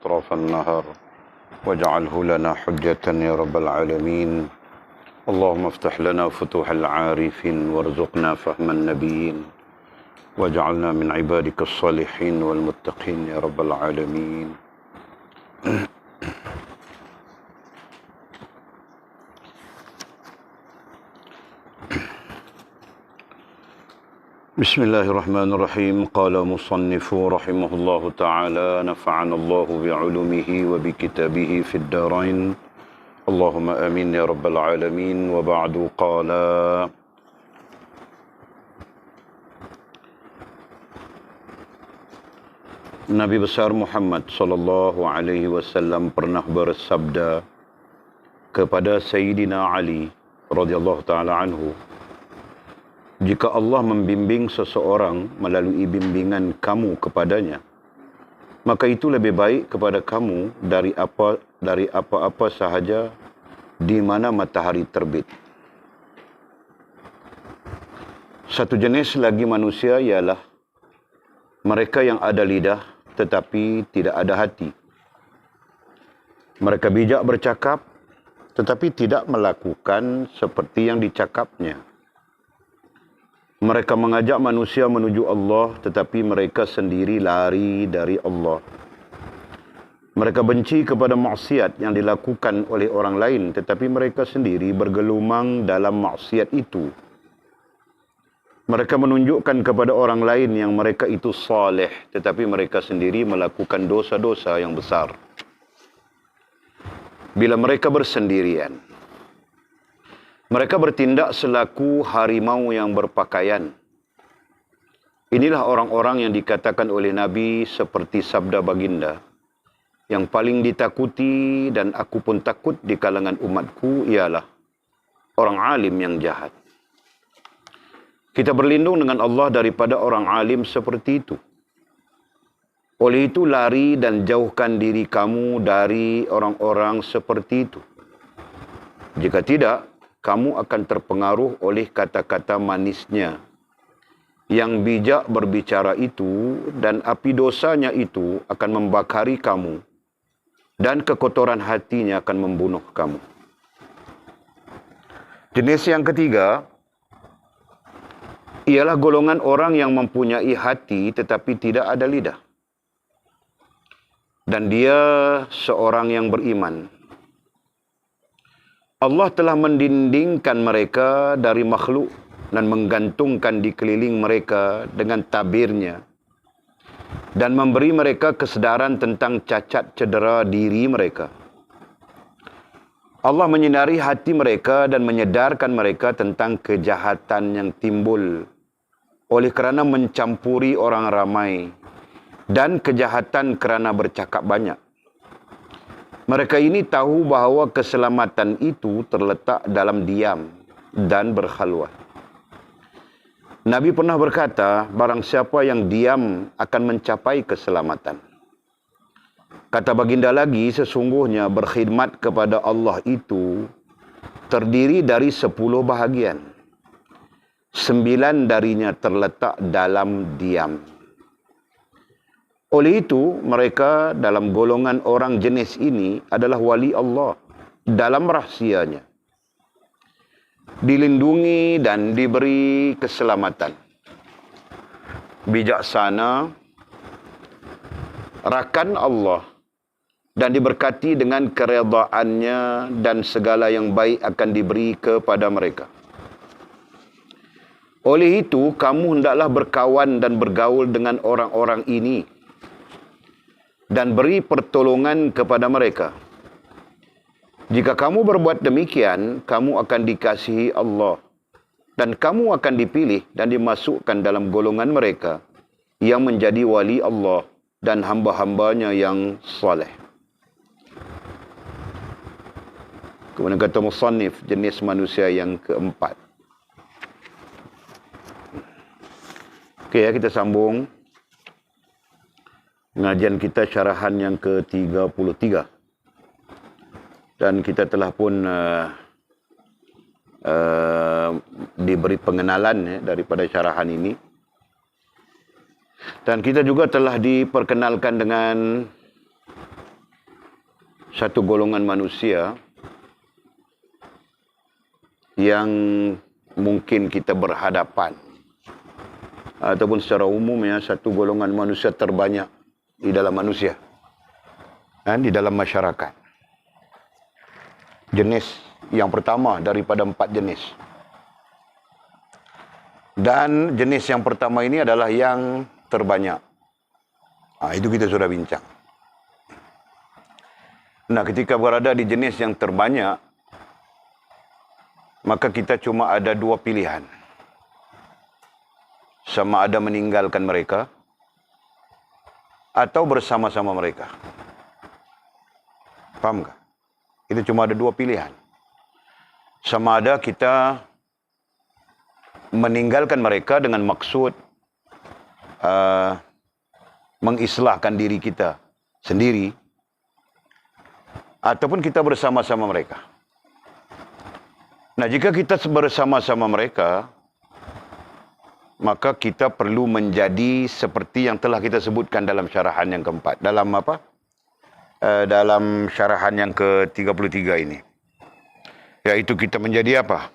أطراف النهر واجعله لنا حجة يا رب العالمين. اللهم افتح لنا فتوح العارفين وارزقنا فهم النبيين واجعلنا من عبادك الصالحين والمتقين يا رب العالمين. بسم الله الرحمن الرحيم. قال مصنف رحمه الله تعالى نفعنا الله بعلومه وبكتابه في الدارين اللهم آمين يا رب العالمين. وبعد قال Nabi besar Muhammad sallallahu alaihi wasallam pernah bersabda kepada Sayyidina Ali radhiyallahu taala anhu, jika Allah membimbing seseorang melalui bimbingan kamu kepadanya, maka itu lebih baik kepada kamu dari apa-apa sahaja di mana matahari terbit. Satu jenis lagi manusia ialah mereka yang ada lidah tetapi tidak ada hati. Mereka bijak bercakap tetapi tidak melakukan seperti yang dicakapnya. Mereka mengajak manusia menuju Allah tetapi mereka sendiri lari dari Allah. Mereka benci kepada maksiat yang dilakukan oleh orang lain tetapi mereka sendiri bergelumang dalam maksiat itu. Mereka menunjukkan kepada orang lain yang mereka itu saleh tetapi mereka sendiri melakukan dosa-dosa yang besar. Bila mereka bersendirian, mereka bertindak selaku harimau yang berpakaian. Inilah orang-orang yang dikatakan oleh Nabi seperti sabda baginda, yang paling ditakuti dan aku pun takut di kalangan umatku ialah orang alim yang jahat. Kita berlindung dengan Allah daripada orang alim seperti itu. Oleh itu lari dan jauhkan diri kamu dari orang-orang seperti itu. Jika tidak, kamu akan terpengaruh oleh kata-kata manisnya. Yang bijak berbicara itu dan api dosanya itu akan membakari kamu. Dan kekotoran hatinya akan membunuh kamu. Jenis yang ketiga ialah golongan orang yang mempunyai hati tetapi tidak ada lidah. Dan dia seorang yang beriman. Allah telah mendindingkan mereka dari makhluk dan menggantungkan di keliling mereka dengan tabirnya. Dan memberi mereka kesedaran tentang cacat cedera diri mereka. Allah menyinari hati mereka dan menyedarkan mereka tentang kejahatan yang timbul oleh kerana mencampuri orang ramai dan kejahatan kerana bercakap banyak. Mereka ini tahu bahawa keselamatan itu terletak dalam diam dan berkhalwat. Nabi pernah berkata, barang siapa yang diam akan mencapai keselamatan. Kata baginda lagi, sesungguhnya berkhidmat kepada Allah itu terdiri dari 10 bahagian. 9 darinya terletak dalam diam. Oleh itu, mereka dalam golongan orang jenis ini adalah wali Allah dalam rahsianya. Dilindungi dan diberi keselamatan. Bijaksana, rakan Allah dan diberkati dengan keredaannya dan segala yang baik akan diberi kepada mereka. Oleh itu, kamu hendaklah berkawan dan bergaul dengan orang-orang ini dan beri pertolongan kepada mereka. Jika kamu berbuat demikian, kamu akan dikasihi Allah dan kamu akan dipilih dan dimasukkan dalam golongan mereka yang menjadi wali Allah dan hamba-hambanya yang saleh. Kemudian kata musannif, jenis manusia yang keempat. Okey ya, kita sambung pengajian kita syarahan yang ke-33. Dan kita telah pun diberi pengenalan ya, daripada syarahan ini. Dan kita juga telah diperkenalkan dengan satu golongan manusia yang mungkin kita berhadapan, ataupun secara umumnya satu golongan manusia terbanyak di dalam manusia dan di dalam masyarakat. Jenis yang pertama daripada 4 jenis. Dan jenis yang pertama ini adalah yang terbanyak. Itu kita sudah bincang. Nah, ketika berada di jenis yang terbanyak, maka kita cuma ada 2 pilihan. Sama ada meninggalkan mereka atau bersama-sama mereka. Faham tak? Itu cuma ada 2 pilihan. Sama ada kita meninggalkan mereka dengan maksud mengislahkan diri kita sendiri, ataupun kita bersama-sama mereka. Nah, jika kita bersama-sama mereka, maka kita perlu menjadi seperti yang telah kita sebutkan dalam syarahan yang keempat. Dalam apa? Dalam syarahan yang ke-33 ini. Yaitu kita menjadi apa?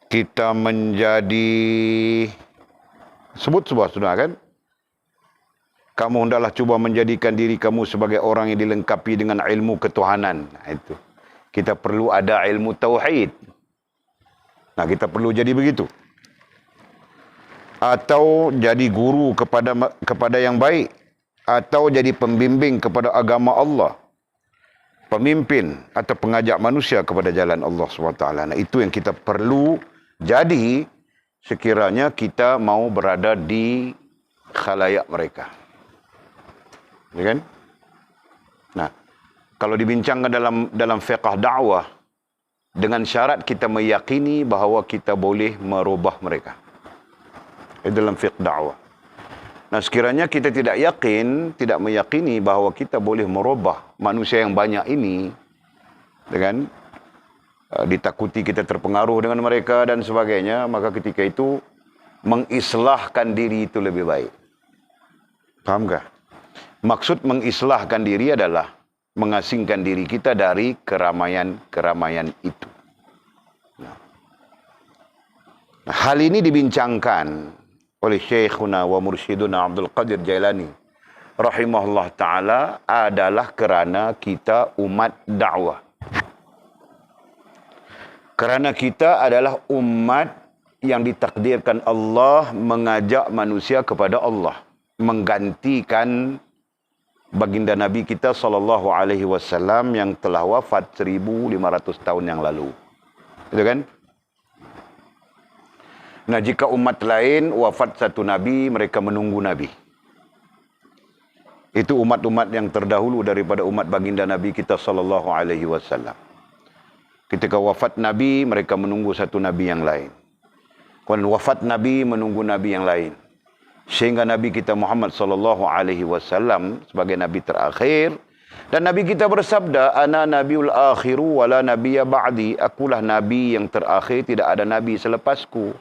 Kita menjadi, sebut sebuah sunnah kan? Kamu hendaklah cuba menjadikan diri kamu sebagai orang yang dilengkapi dengan ilmu ketuhanan. Itu. Kita perlu ada ilmu tauhid. Nah, kita perlu jadi begitu. Atau jadi guru kepada yang baik, atau jadi pembimbing kepada agama Allah, pemimpin atau pengajak manusia kepada jalan Allah SWT. Nah, itu yang kita perlu jadi sekiranya kita mau berada di khalayak mereka. Ya kan? Nah, kalau dibincangkan dalam fiqh dakwah, dengan syarat kita meyakini bahawa kita boleh merubah mereka. Itu dalam fiqh dakwah. Nah, sekiranya kita tidak yakin, tidak meyakini bahawa kita boleh merubah manusia yang banyak ini, dengan ditakuti kita terpengaruh dengan mereka dan sebagainya, maka ketika itu mengislahkan diri itu lebih baik. Fahamkah? Maksud mengislahkan diri adalah mengasingkan diri kita dari keramaian-keramaian itu. Nah, hal ini dibincangkan oleh Syekhuna wa Mursyiduna Abdul Qadir Jailani rahimahullah ta'ala adalah kerana kita umat dakwah. Kerana kita adalah umat yang ditakdirkan Allah mengajak manusia kepada Allah, menggantikan baginda Nabi kita SAW yang telah wafat 1500 tahun yang lalu. Itu kan? Nah, jika umat lain wafat satu Nabi, mereka menunggu Nabi. Itu umat-umat yang terdahulu daripada umat baginda Nabi kita SAW. Ketika wafat Nabi, mereka menunggu satu Nabi yang lain. Kemudian wafat Nabi, menunggu Nabi yang lain. Sehingga Nabi kita Muhammad SAW sebagai Nabi terakhir. Dan Nabi kita bersabda, Ana nabiul akhiru wala nabiyya ba'di. Akulah Nabi yang terakhir, tidak ada Nabi selepasku.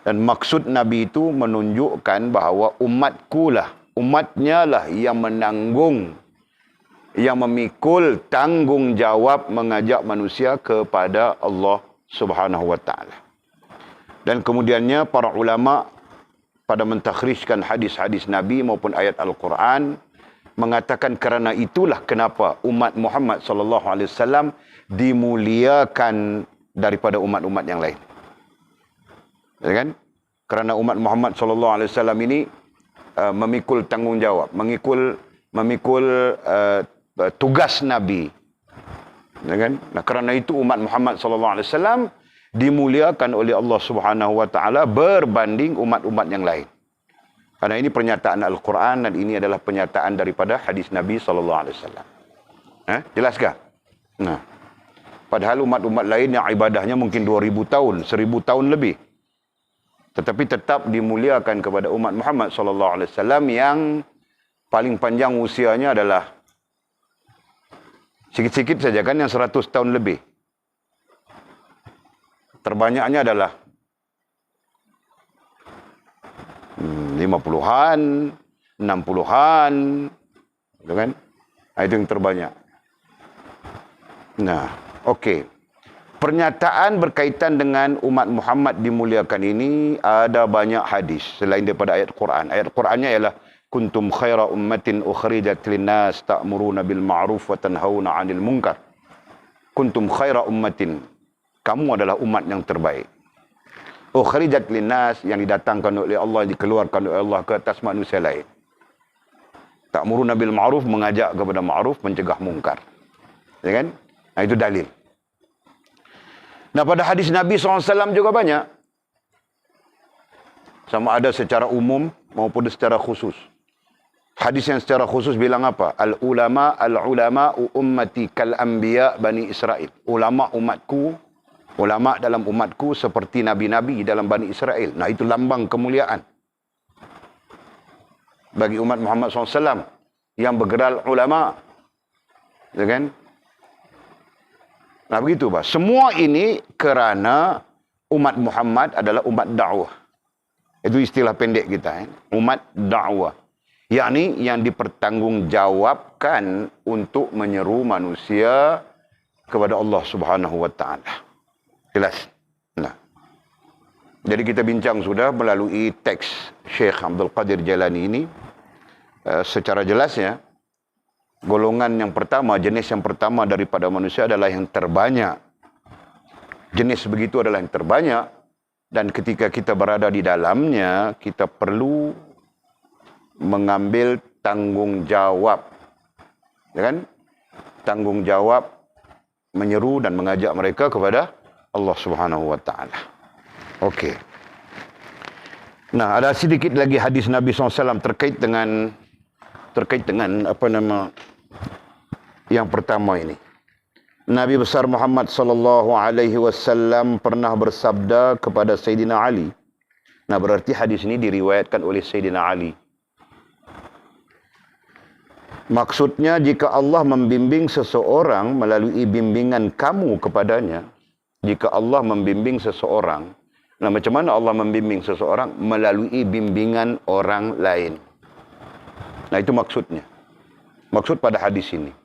Dan maksud Nabi itu menunjukkan bahawa umatku lah, umatnya lah yang menanggung, yang memikul tanggungjawab mengajak manusia kepada Allah Subhanahu wa ta'ala. Dan kemudiannya para ulama pada mentakhrijkan hadis-hadis Nabi maupun ayat Al-Quran mengatakan kerana itulah kenapa umat Muhammad SAW dimuliakan daripada umat-umat yang lain. Ya kan? Kerana umat Muhammad SAW ini memikul tanggungjawab, memikul tugas Nabi. Ya kan? Nah, kerana itu umat Muhammad SAW dimuliakan oleh Allah Subhanahu wa ta'ala berbanding umat-umat yang lain. Karena ini pernyataan Al-Quran dan ini adalah pernyataan daripada hadis Nabi SAW. Jelaskah? Nah, padahal umat-umat lain yang ibadahnya mungkin 2000 tahun, 1000 tahun lebih. Tetapi tetap dimuliakan kepada umat Muhammad SAW yang paling panjang usianya adalah sikit-sikit saja kan yang 100 tahun lebih. Terbanyaknya adalah 50-an, 60-an, gitu kan? Itu yang terbanyak. Nah, okey. Pernyataan berkaitan dengan umat Muhammad dimuliakan ini ada banyak hadis selain daripada ayat Quran. Ayat Qurannya ialah kuntum khaira ummatin ukhrijat linnas ta'muruna bil ma'ruf wa tanhauna 'anil munkar. Kuntum khaira ummatin. Kamu adalah umat yang terbaik. Ukhrijat linnas, yang didatangkan oleh Allah, dikeluarkan oleh Allah ke atas manusia lain. Ta'muruna bil ma'ruf, mengajak kepada ma'ruf, mencegah mungkar. Ya kan? Nah, itu dalil. Nah, pada hadis Nabi SAW juga banyak. Sama ada secara umum maupun secara khusus. Hadis yang secara khusus bilang apa? Al-ulama ummati kal anbiya bani Israel. Ulama umatku, ulama dalam umatku seperti nabi-nabi dalam Bani Israel. Nah, itu lambang kemuliaan bagi umat Muhammad SAW yang bergerak ulama. Ya kan? Nah, begitu, Pak. Semua ini kerana umat Muhammad adalah umat dakwah. Itu istilah pendek kita. Umat dakwah. Yakni yang dipertanggungjawabkan untuk menyeru manusia kepada Allah Subhanahu wa taala. Jelas? Nah. Jadi kita bincang sudah melalui teks Syekh Abdul Qadir Jalani ini secara jelasnya. Golongan yang pertama, jenis yang pertama daripada manusia adalah yang terbanyak. Jenis begitu adalah yang terbanyak. Dan ketika kita berada di dalamnya, kita perlu mengambil tanggungjawab. Ya kan? Tanggungjawab menyeru dan mengajak mereka kepada Allah Subhanahu wa taala. Okey. Nah, ada sedikit lagi hadis Nabi SAW terkait dengan apa nama yang pertama ini. Nabi besar Muhammad sallallahu alaihi wasallam pernah bersabda kepada Sayyidina Ali. Nah, berarti hadis ini diriwayatkan oleh Sayyidina Ali. Maksudnya, jika Allah membimbing seseorang melalui bimbingan kamu kepadanya, jika Allah membimbing seseorang, nah macam mana Allah membimbing seseorang? Melalui bimbingan orang lain. Nah, itu maksudnya. Maksud pada hadis ini.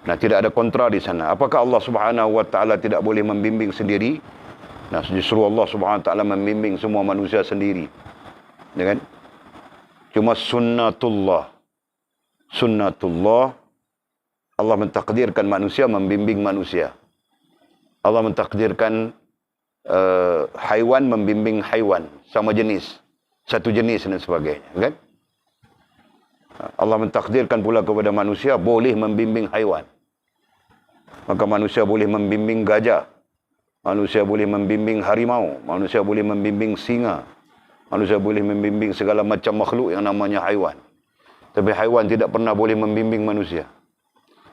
Nah, tidak ada kontra di sana. Apakah Allah Subhanahu wa taala tidak boleh membimbing sendiri? Nah, justru Allah Subhanahu wa taala membimbing semua manusia sendiri. Ya kan? Cuma sunnatullah. Sunnatullah, Allah mentakdirkan manusia membimbing manusia. Allah mentakdirkan haiwan membimbing haiwan sama jenis, satu jenis dan sebagainya, kan? Allah mentakdirkan pula kepada manusia boleh membimbing haiwan. Maka manusia boleh membimbing gajah, manusia boleh membimbing harimau, manusia boleh membimbing singa, manusia boleh membimbing segala macam makhluk yang namanya haiwan. Tapi haiwan tidak pernah boleh membimbing manusia.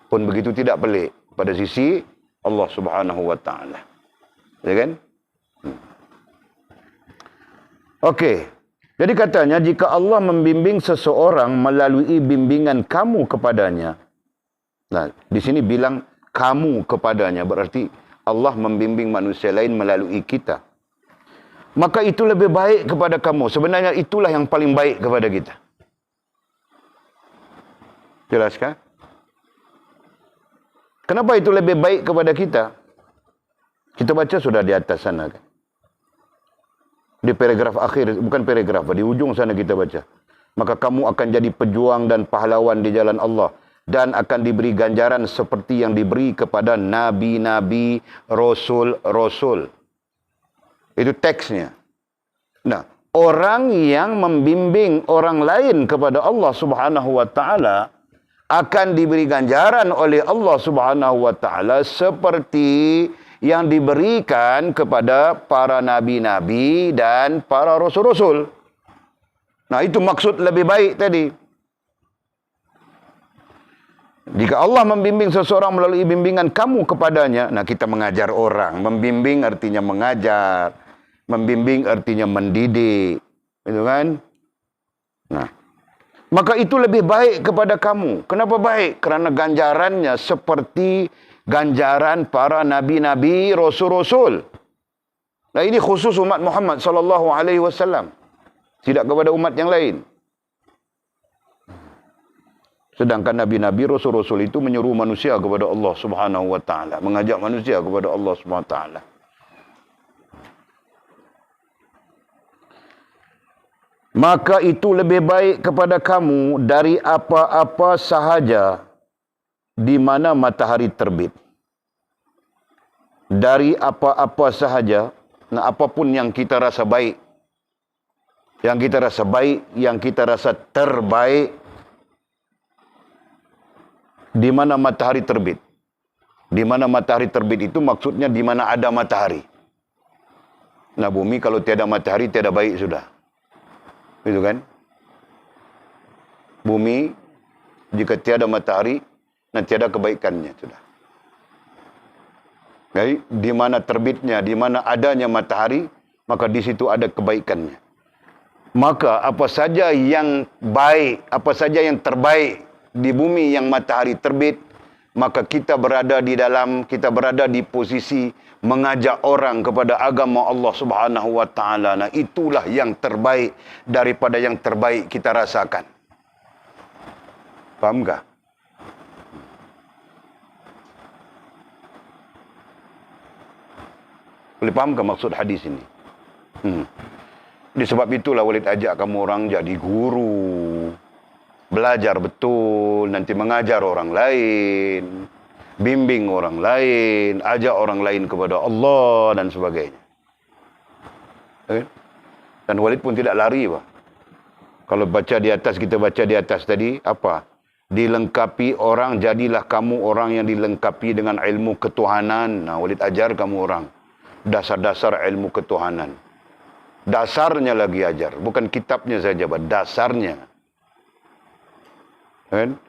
Pun begitu tidak pelik pada sisi Allah Subhanahu wa taala. Ya kan? Okey. Jadi katanya, jika Allah membimbing seseorang melalui bimbingan kamu kepadanya. Nah, di sini bilang kamu kepadanya, berarti Allah membimbing manusia lain melalui kita. Maka itu lebih baik kepada kamu. Sebenarnya itulah yang paling baik kepada kita. Jelaskan? Kenapa itu lebih baik kepada kita? Kita baca sudah di atas sana kan. Di paragraf akhir, bukan paragraf, di ujung sana kita baca. Maka kamu akan jadi pejuang dan pahlawan di jalan Allah. Dan akan diberi ganjaran seperti yang diberi kepada nabi-nabi, rasul-rasul. Itu teksnya. Nah, orang yang membimbing orang lain kepada Allah Subhanahu wa taala akan diberi ganjaran oleh Allah Subhanahu wa taala seperti yang diberikan kepada para nabi-nabi dan para rasul-rasul. Nah, itu maksud lebih baik tadi. Jika Allah membimbing seseorang melalui bimbingan kamu kepadanya, nah kita mengajar orang. Membimbing artinya mengajar. Membimbing artinya mendidik. Itu kan? Nah, maka itu lebih baik kepada kamu. Kenapa baik? Kerana ganjarannya seperti ganjaran para nabi-nabi, rasul-rasul. Nah, ini khusus umat Muhammad sallallahu alaihi wasallam. Tidak kepada umat yang lain. Sedangkan nabi-nabi, rasul-rasul itu menyuruh manusia kepada Allah Subhanahu wa taala, mengajak manusia kepada Allah Subhanahu wa taala. Maka itu lebih baik kepada kamu dari apa-apa sahaja di mana matahari terbit. Dari apa-apa sahaja, nah apapun yang kita rasa baik, yang kita rasa baik, yang kita rasa terbaik, di mana matahari terbit. Di mana matahari terbit itu maksudnya di mana ada matahari. Nah, bumi kalau tiada matahari, tiada baik sudah. Itu kan? Bumi jika tiada matahari, dan tiada kebaikannya sudah. Jadi, di mana terbitnya, di mana adanya matahari, maka di situ ada kebaikannya. Maka apa saja yang baik, apa saja yang terbaik di bumi yang matahari terbit, maka kita berada di posisi mengajak orang kepada agama Allah Subhanahu wa taala. Nah, itulah yang terbaik daripada yang terbaik kita rasakan. Faham tak? Boleh faham ke maksud hadis ini? Sebab itulah Walid ajak kamu orang jadi guru. Belajar betul, nanti mengajar orang lain, bimbing orang lain, ajak orang lain kepada Allah dan sebagainya. Dan Walid pun tidak lari, Pak. Kalau baca di atas, kita baca di atas tadi, apa? Dilengkapi orang, jadilah kamu orang yang dilengkapi dengan ilmu ketuhanan. Nah, Walid ajar kamu orang dasar-dasar ilmu ketuhanan. Dasarnya lagi ajar, bukan kitabnya saja, Pak. Dasarnya. Kan?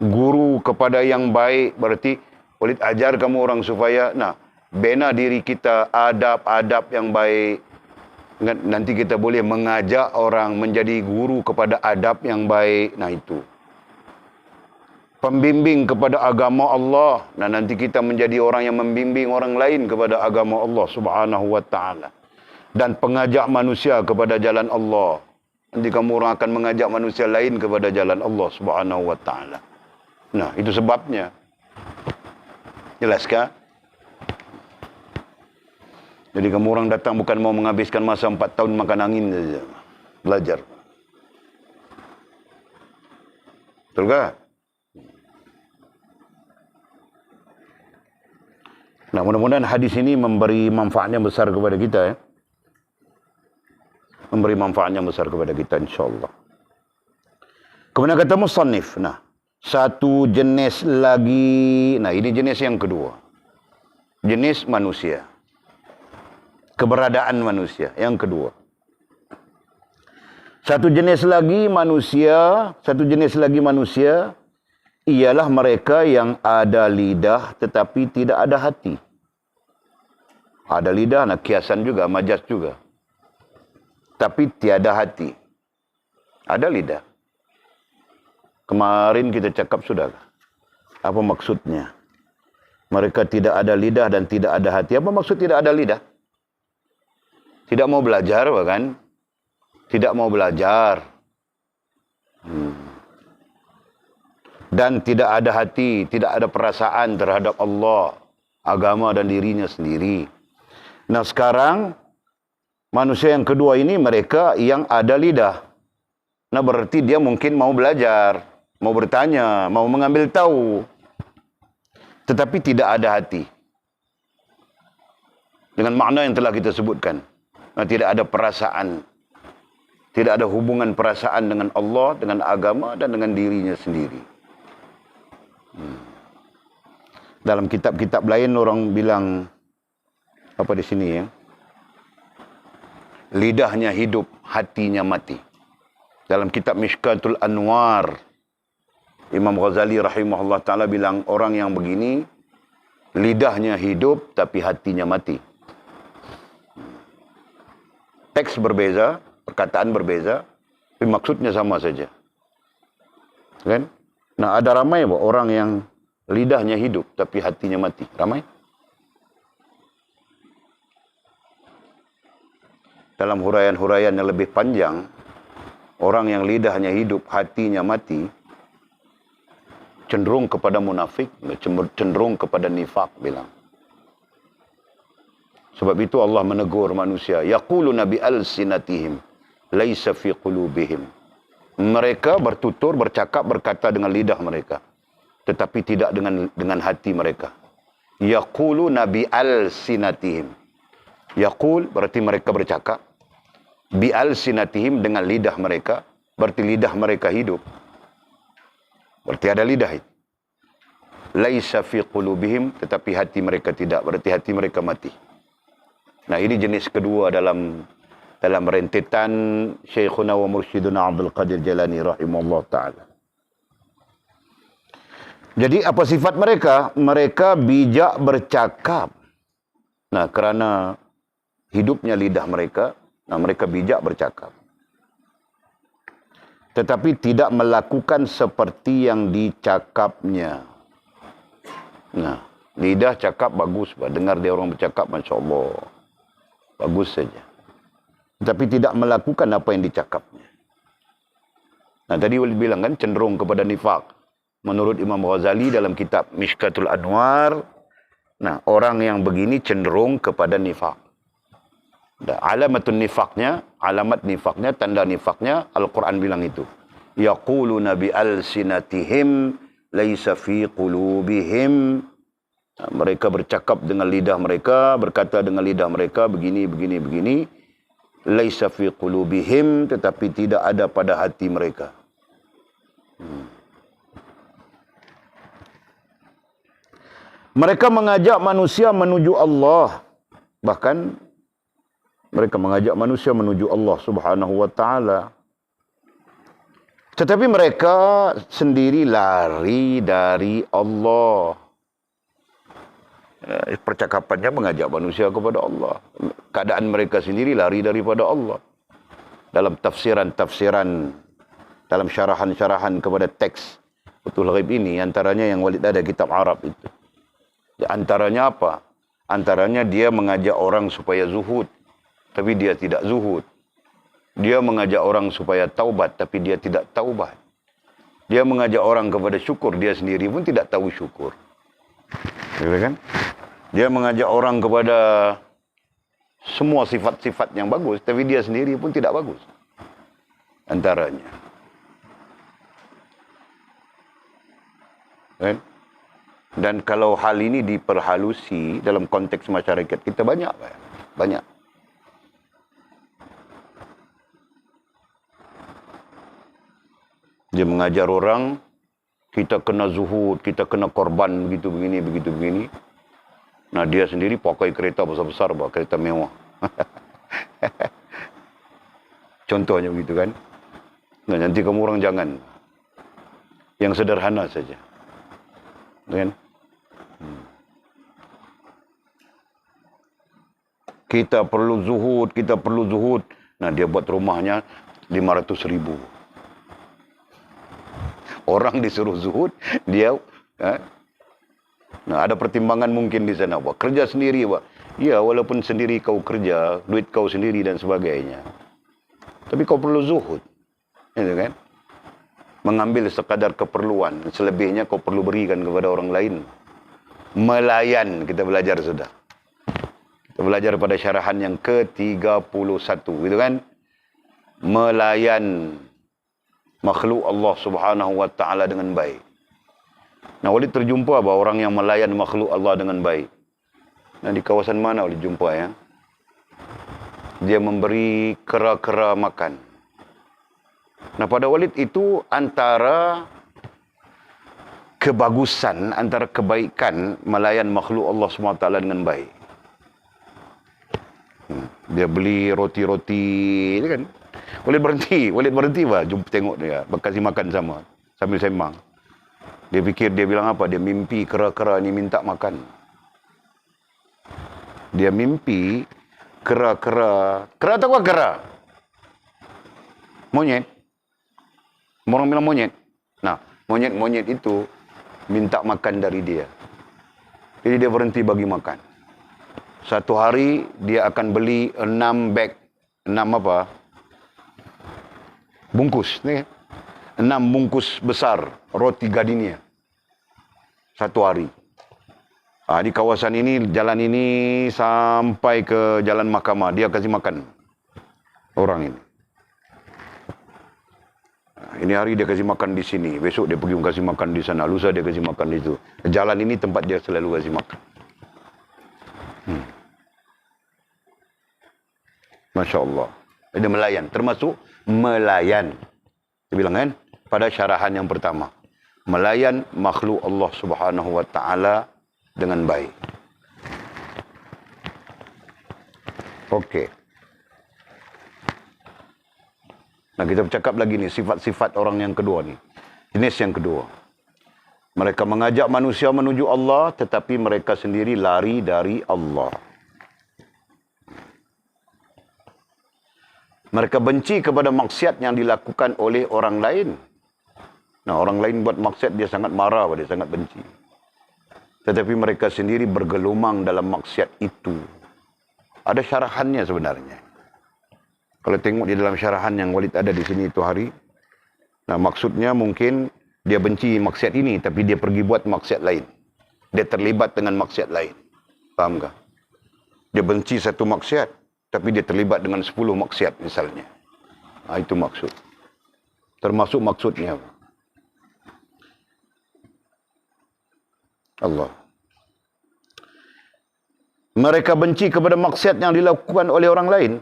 Guru kepada yang baik, berarti Walid ajar kamu orang supaya bina diri kita adab-adab yang baik. Nanti kita boleh mengajak orang menjadi guru kepada adab yang baik. Nah, itu pembimbing kepada agama Allah. Nah, nanti kita menjadi orang yang membimbing orang lain kepada agama Allah Subhanahu wa taala. Dan pengajak manusia kepada jalan Allah. Nanti kamu orang akan mengajak manusia lain kepada jalan Allah Subhanahu wa taala. Nah, itu sebabnya. Jelas kah? Jadi kamu orang datang bukan mau menghabiskan masa 4 tahun makan angin saja. Belajar. Betul kah? Nah, mudah-mudahan hadis ini memberi manfaatnya besar kepada kita, ya. Memberi manfaatnya besar kepada kita, insyaAllah. Kemudian kata musannif, satu jenis lagi, ini jenis yang kedua. Jenis manusia. Keberadaan manusia, yang kedua. Satu jenis lagi manusia ialah mereka yang ada lidah tetapi tidak ada hati. Ada lidah, kiasan juga, majas juga. Tapi tiada hati. Ada lidah. Kemarin kita cakap sudah. Apa maksudnya? Mereka tidak ada lidah dan tidak ada hati. Apa maksud tidak ada lidah? Tidak mau belajar, bahkan. Tidak mau belajar. Dan tidak ada hati, tidak ada perasaan terhadap Allah, agama dan dirinya sendiri. Nah, sekarang manusia yang kedua ini mereka yang ada lidah. Nah, berarti dia mungkin mau belajar, mau bertanya, mau mengambil tahu. Tetapi tidak ada hati. Dengan makna yang telah kita sebutkan. Nah, tidak ada perasaan. Tidak ada hubungan perasaan dengan Allah, dengan agama dan dengan dirinya sendiri. Dalam kitab-kitab lain orang bilang apa di sini, ya? Lidahnya hidup, hatinya mati. Dalam kitab Mishkatul Anwar, Imam Ghazali rahimahullah ta'ala bilang, orang yang begini, lidahnya hidup tapi hatinya mati. Teks berbeza, perkataan berbeza, tapi maksudnya sama saja. Kan? Nah, ada ramai orang yang lidahnya hidup tapi hatinya mati. Ramai? Dalam huraian-huraian yang lebih panjang, orang yang lidahnya hidup, hatinya mati, cenderung kepada munafik, cenderung kepada nifak bilang. Sebab itu Allah menegur manusia, yaquluna bi alsinatihim laisa fi qulubihim. Mereka bertutur, bercakap, berkata dengan lidah mereka, tetapi tidak dengan hati mereka. Yaquluna bi alsinatihim. Yaqul berarti mereka bercakap, bi alsinatihim dengan lidah mereka, berarti lidah mereka hidup. Berarti ada lidah itu. Laisa fi qulubihim, tetapi hati mereka tidak, berarti hati mereka mati. Nah, ini jenis kedua dalam rentetan Syekhuna wa Mursyiduna Abdul Qadir Jalani rahimahullah ta'ala. Jadi apa sifat mereka? Mereka bijak bercakap. Nah, kerana hidupnya lidah mereka, nah mereka bijak bercakap. Tetapi tidak melakukan seperti yang dicakapnya. Nah, lidah cakap bagus, dengar dia orang bercakap, Masya Allah. Bagus saja. Tapi tidak melakukan apa yang dicakapnya. Nah, tadi Walid bilang kan, cenderung kepada nifak. Menurut Imam Ghazali dalam kitab Mishkatul Anwar, nah, orang yang begini cenderung kepada nifak. Alamatun nifaknya, alamat nifaknya, tanda nifaknya, Al-Quran bilang itu. Yaquluna bi alsinatihim laisa fi qulubihim. Mereka bercakap dengan lidah mereka, berkata dengan lidah mereka, begini, begini, begini. Laisa fi qulubihim, tetapi tidak ada pada hati mereka. Mereka mengajak manusia menuju Allah. Bahkan, mereka mengajak manusia menuju Allah subhanahu wa ta'ala. Tetapi mereka sendiri lari dari Allah. Percakapannya mengajak manusia kepada Allah. Keadaan mereka sendiri lari daripada Allah. Dalam tafsiran-tafsiran, dalam syarahan-syarahan kepada teks Fathul Ghaib ini, antaranya yang Walid ada kitab Arab itu. Antaranya apa? Antaranya dia mengajak orang supaya zuhud, tapi dia tidak zuhud. Dia mengajak orang supaya taubat, tapi dia tidak taubat. Dia mengajak orang kepada syukur, dia sendiri pun tidak tahu syukur. Kan? Dia mengajak orang kepada semua sifat-sifat yang bagus, tapi dia sendiri pun tidak bagus. Antaranya. Kan? Dan kalau hal ini diperhalusi dalam konteks masyarakat kita banyak. Banyak. Dia mengajar orang, kita kena zuhud, kita kena korban, begitu begini, begitu begini. Nah, dia sendiri pakai kereta besar-besar, kereta mewah. Contohnya begitu kan. Nah, nanti kamu orang jangan. Yang sederhana saja. Kan? Kita perlu zuhud, kita perlu zuhud. Nah, dia buat rumahnya 500.000. Orang disuruh zuhud, dia nah, ada pertimbangan mungkin di sana, Pak. Kerja sendiri, Pak. Ya, walaupun sendiri kau kerja, duit kau sendiri dan sebagainya. Tapi kau perlu zuhud. Itu kan? Mengambil sekadar keperluan, selebihnya kau perlu berikan kepada orang lain. Melayan, kita belajar sudah. Kita belajar pada syarahan yang ke-31, gitu kan? Melayan makhluk Allah subhanahu wa ta'ala dengan baik. Nah, Walid terjumpa bahawa orang yang melayan makhluk Allah dengan baik. Nah, di kawasan mana Walid jumpa ya? Dia memberi kera-kera makan. Nah, pada Walid itu antara kebagusan, antara kebaikan melayan makhluk Allah SWT dengan baik. Dia beli roti-roti, kan? Walid berhenti bah, jumpa tengok dia, kasih makan sama, sambil sembang. Dia fikir, dia bilang apa? Dia mimpi kera-kera ni minta makan. Dia mimpi kera-kera. Kera tahu apa kera? Monyet. Orang bilang monyet. Nah, monyet-monyet itu minta makan dari dia. Jadi dia berhenti bagi makan. Satu hari dia akan beli 6 bag. 6 apa? Bungkus. 6 bungkus besar roti gardenia. 1 hari. Di kawasan ini, jalan ini sampai ke Jalan Mahkamah, dia kasih makan orang ini. Ini hari dia kasih makan di sini, besok dia pergi kasih makan di sana, lusa dia kasih makan di situ. Jalan ini tempat dia selalu kasih makan. Masya Allah. Dia melayan, termasuk melayan. Dia bilang kan, pada syarahan yang pertama. Melayan makhluk Allah Subhanahu Wa Taala dengan baik. Okey. Nah, kita bercakap lagi ni, sifat-sifat orang yang kedua ni. Jenis yang kedua. Mereka mengajak manusia menuju Allah, tetapi mereka sendiri lari dari Allah. Mereka benci kepada maksiat yang dilakukan oleh orang lain. Nah, orang lain buat maksiat, dia sangat marah, dia sangat benci. Tetapi mereka sendiri bergelumang dalam maksiat itu. Ada syarahannya sebenarnya. Kalau tengok di dalam syarahan yang Walid ada di sini itu hari. Nah, maksudnya mungkin dia benci maksiat ini, tapi dia pergi buat maksiat lain. Dia terlibat dengan maksiat lain. Faham tak? Dia benci satu maksiat, tapi dia terlibat dengan 10 maksiat misalnya. Itu maksud. Termasuk maksudnya. Allah. Mereka benci kepada maksiat yang dilakukan oleh orang lain.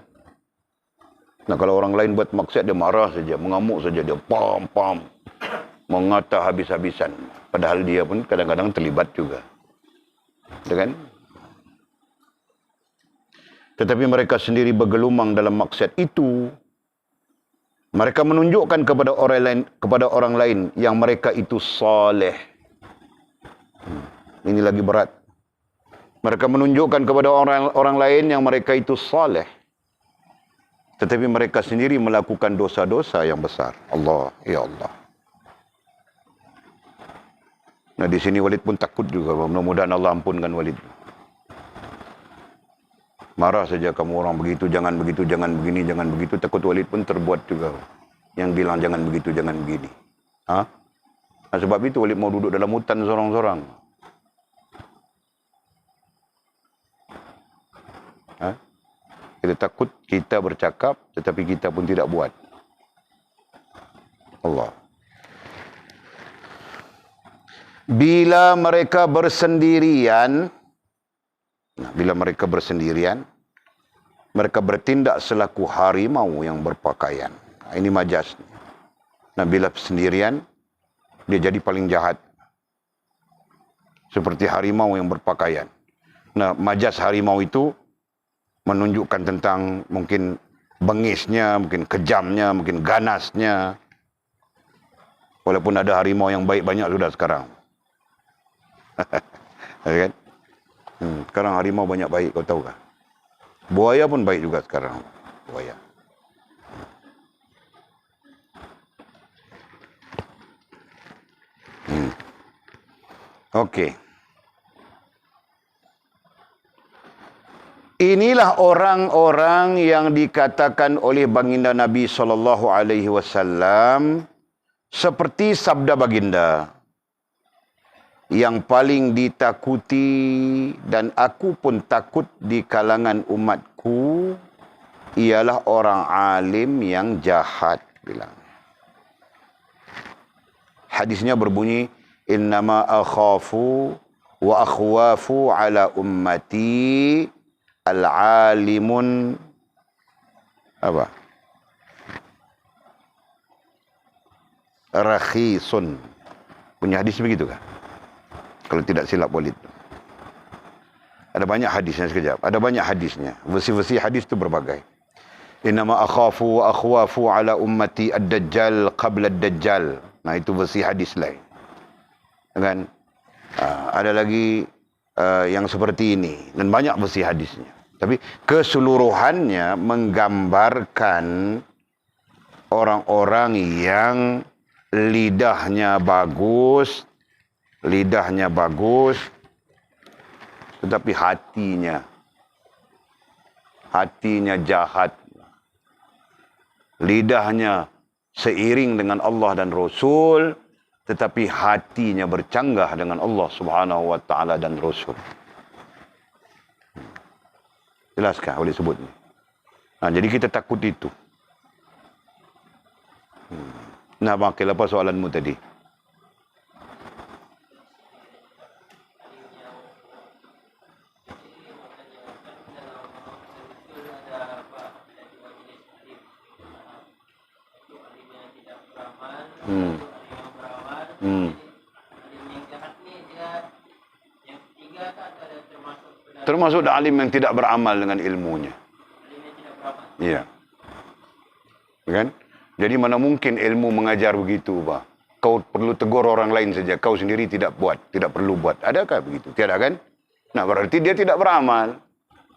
Nah, kalau orang lain buat maksiat, dia marah saja, mengamuk saja, dia pam, mengata habis-habisan. Padahal dia pun kadang-kadang terlibat juga. Kan? Tetapi mereka sendiri bergelumang dalam maksiat itu. Mereka menunjukkan kepada orang lain yang mereka itu saleh. Ini lagi berat. Mereka menunjukkan kepada orang lain yang mereka itu saleh. Tetapi mereka sendiri melakukan dosa-dosa yang besar. Allah, ya Allah. Nah, di sini Walid pun takut juga. Mudah-mudahan Allah ampunkan Walid. Marah saja kamu orang begitu, jangan begitu, jangan begini, jangan begitu. Takut Walid pun terbuat juga. Yang bilang jangan begitu, jangan begini. Nah, sebab itu Walid mau duduk dalam hutan sorang-sorang. Kita takut kita bercakap, tetapi kita pun tidak buat. Allah. Bila mereka bersendirian, mereka bertindak selaku harimau yang berpakaian. Ini majas. Nah, bila sendirian, dia jadi paling jahat. Seperti harimau yang berpakaian. Nah, majas harimau itu menunjukkan tentang mungkin bengisnya, mungkin kejamnya, mungkin ganasnya. Walaupun ada harimau yang baik banyak sudah sekarang. Kan? Sekarang harimau banyak baik, kau tahu kah? Buaya pun baik juga sekarang. Buaya. Okey. Inilah orang-orang yang dikatakan oleh baginda Nabi SAW seperti sabda baginda, yang paling ditakuti dan aku pun takut di kalangan umatku ialah orang alim yang jahat, bilang. Hadisnya berbunyi, innama akhafu wa akhwafu ala ummati al-alimun apa? Rakhisun. Punya hadis begitu kah? Kalau tidak silap Walid. Ada banyak hadisnya sekejap. Ada banyak hadisnya. Versi-versi hadis itu berbagai. Innama akhafu wa akhwafu ala ummati ad-dajjal qabla ad-dajjal. Nah, itu versi hadis lain. Kan? Ada lagi yang seperti ini. Dan banyak versi hadisnya. Tapi keseluruhannya menggambarkan orang-orang yang lidahnya bagus, tetapi hatinya jahat. Lidahnya seiring dengan Allah dan Rasul, tetapi hatinya bercanggah dengan Allah Subhanahu wa taala dan Rasul. Jelaskah boleh sebut ni? Jadi kita takut itu. Nah, Makil, apa soalanmu tadi? Termasuk alim yang tidak beramal dengan ilmunya. Iya. Kan? Jadi mana mungkin ilmu mengajar begitu, Pak? Kau perlu tegur orang lain saja, kau sendiri tidak buat, tidak perlu buat. Adakah begitu? Tiada kan? Nah, berarti dia tidak beramal.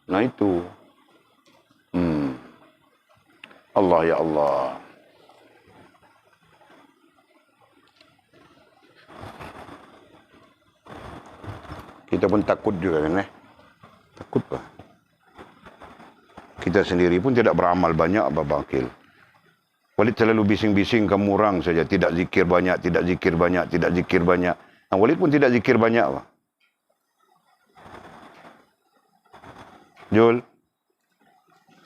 Nah, itu. Allah, ya Allah. Kita pun takut juga kan, Takut, Pak. Kita sendiri pun tidak beramal banyak, Pak Bakil. Walid selalu bising-bising kamu orang saja. Tidak zikir banyak, tidak zikir banyak, tidak zikir banyak. Nah, Walid pun tidak zikir banyak, Pak. Jul.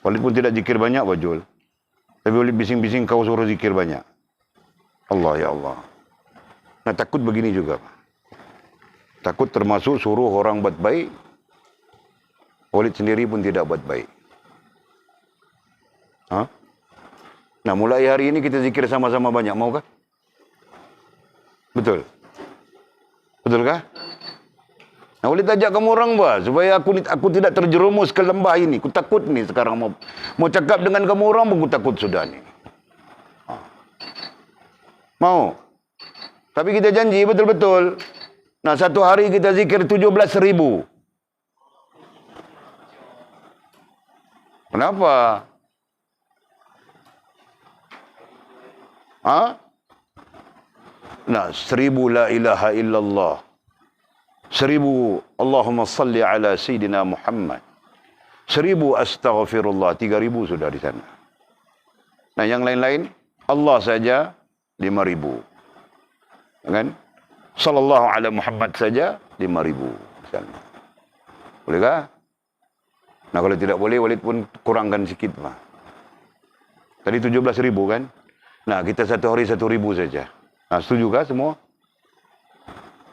Walid pun tidak zikir banyak, Pak Jul. Tapi Walid bising-bising kau suruh zikir banyak. Allah, ya Allah. Nah, takut begini juga, Pak. Takut termasuk suruh orang buat baik. Walid sendiri pun tidak buat baik. Nah, mulai hari ini kita zikir sama-sama banyak. Maukah? Betul? Betulkah? Nah, Walid ajak kamu orang, Pak, supaya aku tidak terjerumus ke lembah ini. Aku takut nih sekarang mau cakap dengan kamu orang, aku takut sudah nih. Mau? Tapi kita janji betul-betul. Nah, satu hari kita zikir 17.000. Kenapa? Nah, 1000 la ilaha illallah. 1000 Allahumma salli ala Sayyidina Muhammad. 1000 astaghfirullah. 3000 sudah di sana. Nah, yang lain-lain, Allah saja 5000. Kan? Sallallahu ala Muhammad saja 5000. Bolehkah? Nah, kalau tidak boleh, Walid pun kurangkan sikit, Pak. Tadi 17.000 kan? Nah, kita satu hari 1.000 saja. Nah, setujukah semua?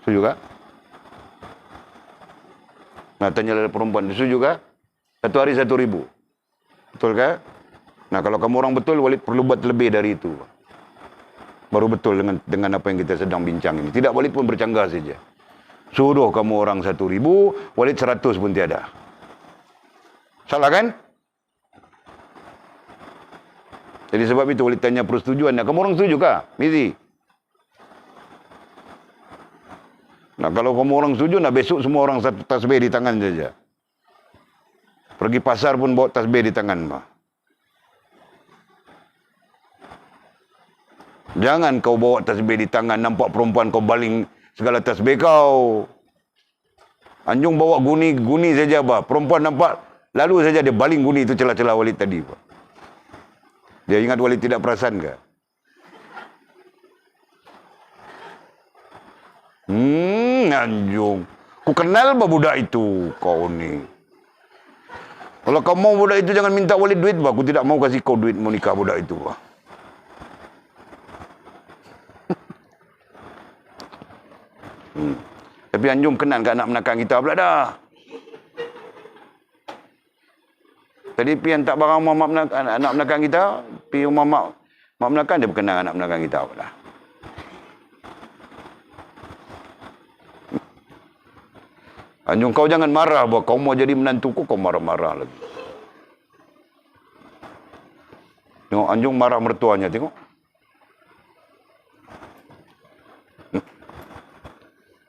Setujukah? Nah, tanya perempuan, setujukah? Satu hari 1.000. Betulkah? Nah, kalau kamu orang betul, Walid perlu buat lebih dari itu, Pak. Baru betul dengan apa yang kita sedang bincang ini. Tidak, Walid pun bercanggah saja. Suruh kamu orang 1.000, Walid 100 pun tiada. Salah kan? Jadi sebab itu Walid tanya persetujuan. Nah, kamu orang setuju kah? Mizi. Nah, kalau kamu orang setuju, nah besok semua orang satu tasbih di tangan saja. Pergi pasar pun bawa tasbih di tangan, Pak. Jangan kau bawa tasbih di tangan, nampak perempuan kau baling segala tasbih kau. Anjung bawa guni saja, Pak. Perempuan nampak, lalu saja dia baling guni, itu celah-celah Walid tadi, Pak. Dia ingat Walid tidak perasan ke? Anjung. Ku kenal bah budak itu, kau ni. Kalau kau mau budak itu jangan minta Walid duit, bah. Aku tidak mau kasih kau duit mau nikah budak itu, bah. Tapi Anjung kenal ke anak menakan kita pula dah. Tadi pian tak barang anak menakan kita, pi rumah mak menakan dia berkenal anak menakan kita pula. Anjung, kau jangan marah bahawa kau mau jadi menantuku, kau marah-marah lagi. Tengok Anjung marah mertuanya, tengok.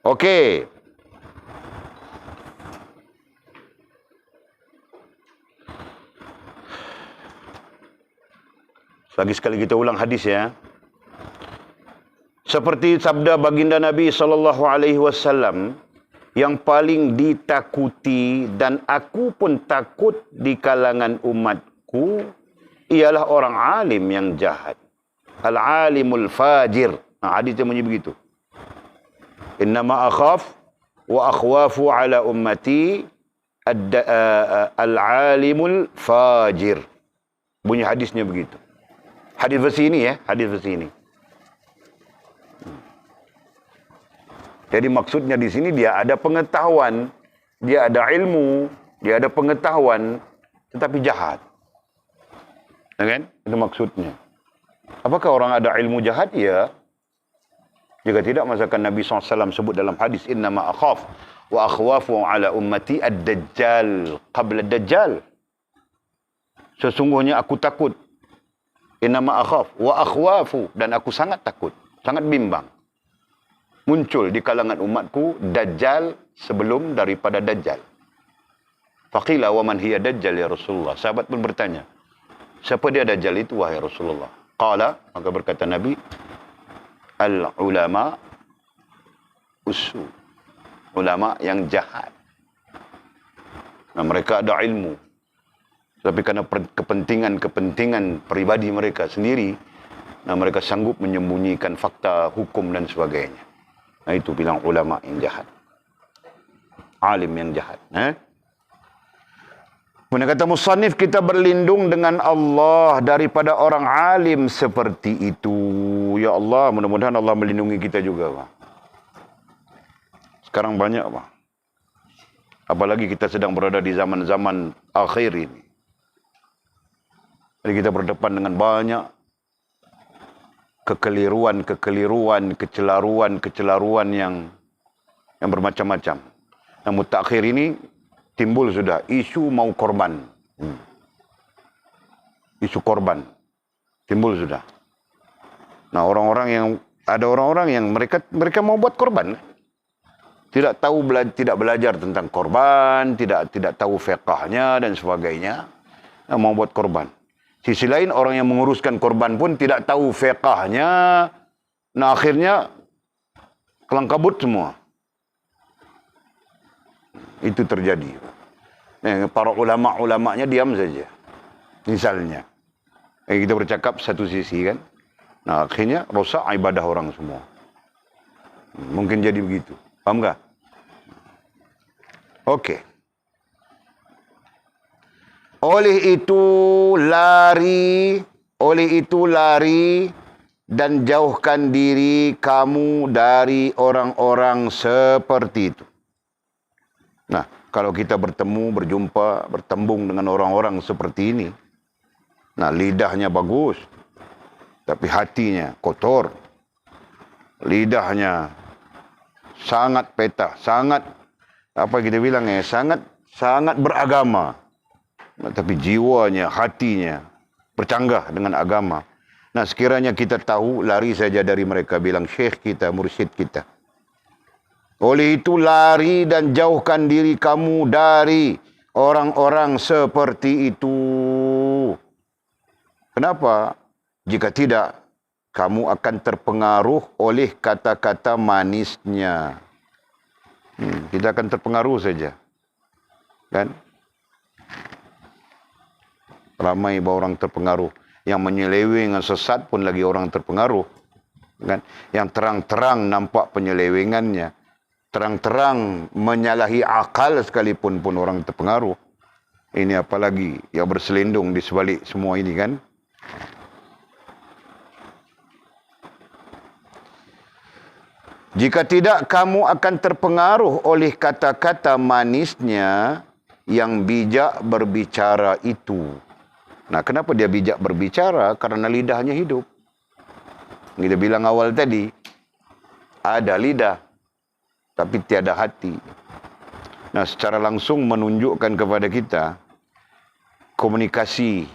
Okey. Lagi sekali kita ulang hadis ya. Seperti sabda baginda Nabi SAW, yang paling ditakuti dan aku pun takut di kalangan umatku ialah orang alim yang jahat. Al-alimul fajir. Hadisnya bunyi begitu. Innama akhaf wa akhwafu ala ummati al-alimul fajir. Bunyi hadisnya begitu. Hadis versi ini ya, hadis versi ini. Jadi maksudnya di sini dia ada pengetahuan, dia ada ilmu, dia ada pengetahuan, tetapi jahat. Ya kan? Itu maksudnya. Apakah orang ada ilmu jahat? Ya. Jika tidak, masakan Nabi SAW sebut dalam hadis, innama akhaf wa akhwafu ala ummati ad-dajjal qabla ad-dajjal. Sesungguhnya aku takut. Innama akhaf wa akhwafu, dan aku sangat takut, sangat bimbang. Muncul di kalangan umatku Dajjal sebelum daripada Dajjal. Faqila wa man hiya Dajjal ya Rasulullah. Sahabat pun bertanya, siapa dia Dajjal itu wahai Rasulullah? Qala, maka berkata Nabi, al-ulama usu. Ulama yang jahat. Nah, mereka ada ilmu. Tapi karena kepentingan pribadi mereka sendiri, nah, mereka sanggup menyembunyikan fakta, hukum dan sebagainya. Nah, itu bilang ulama yang jahat. Alim yang jahat. Kemudian kata musannif, kita berlindung dengan Allah daripada orang alim seperti itu. Ya Allah, mudah-mudahan Allah melindungi kita juga, Pak. Sekarang banyak, Pak. Apalagi kita sedang berada di zaman-zaman akhir ini. Jadi kita berdepan dengan banyak kekeliruan, kecelaruan yang bermacam-macam. Namun takhir ini timbul sudah isu mau korban. Isu korban timbul sudah. Nah, ada orang-orang yang mereka mau buat korban. Tidak belajar tentang korban, tidak tahu fiqahnya dan sebagainya. Nah, mau buat korban. Sisi lain, orang yang menguruskan korban pun tidak tahu fiqahnya. Nah, akhirnya kelang kabut semua. Itu terjadi. Nah, para ulama-ulamanya diam saja. Misalnya. Kita bercakap satu sisi kan. Nah, akhirnya rosak ibadah orang semua. Mungkin jadi begitu. Paham tak? Okey. Oleh itu lari dan jauhkan diri kamu dari orang-orang seperti itu. Nah, kalau kita berjumpa, bertembung dengan orang-orang seperti ini, nah, lidahnya bagus, tapi hatinya kotor. Lidahnya sangat peta, sangat beragama. Nah, tapi jiwanya, hatinya bercanggah dengan agama. Nah, sekiranya kita tahu, lari saja dari mereka, bilang syekh kita, mursyid kita. Oleh itu lari dan jauhkan diri kamu dari orang-orang seperti itu. Kenapa? Jika tidak, kamu akan terpengaruh oleh kata-kata manisnya. Kita akan terpengaruh saja. Kan? Ramai orang terpengaruh. Yang menyeleweng, yang sesat pun lagi orang terpengaruh. Kan? Yang terang-terang nampak penyelewengannya. Terang-terang menyalahi akal sekalipun pun orang terpengaruh. Ini apalagi yang berselindung di sebalik semua ini kan. Jika tidak, kamu akan terpengaruh oleh kata-kata manisnya yang bijak berbicara itu. Nah, kenapa dia bijak berbicara? Karena lidahnya hidup. Kita bilang awal tadi, ada lidah, tapi tiada hati. Nah, secara langsung menunjukkan kepada kita, komunikasi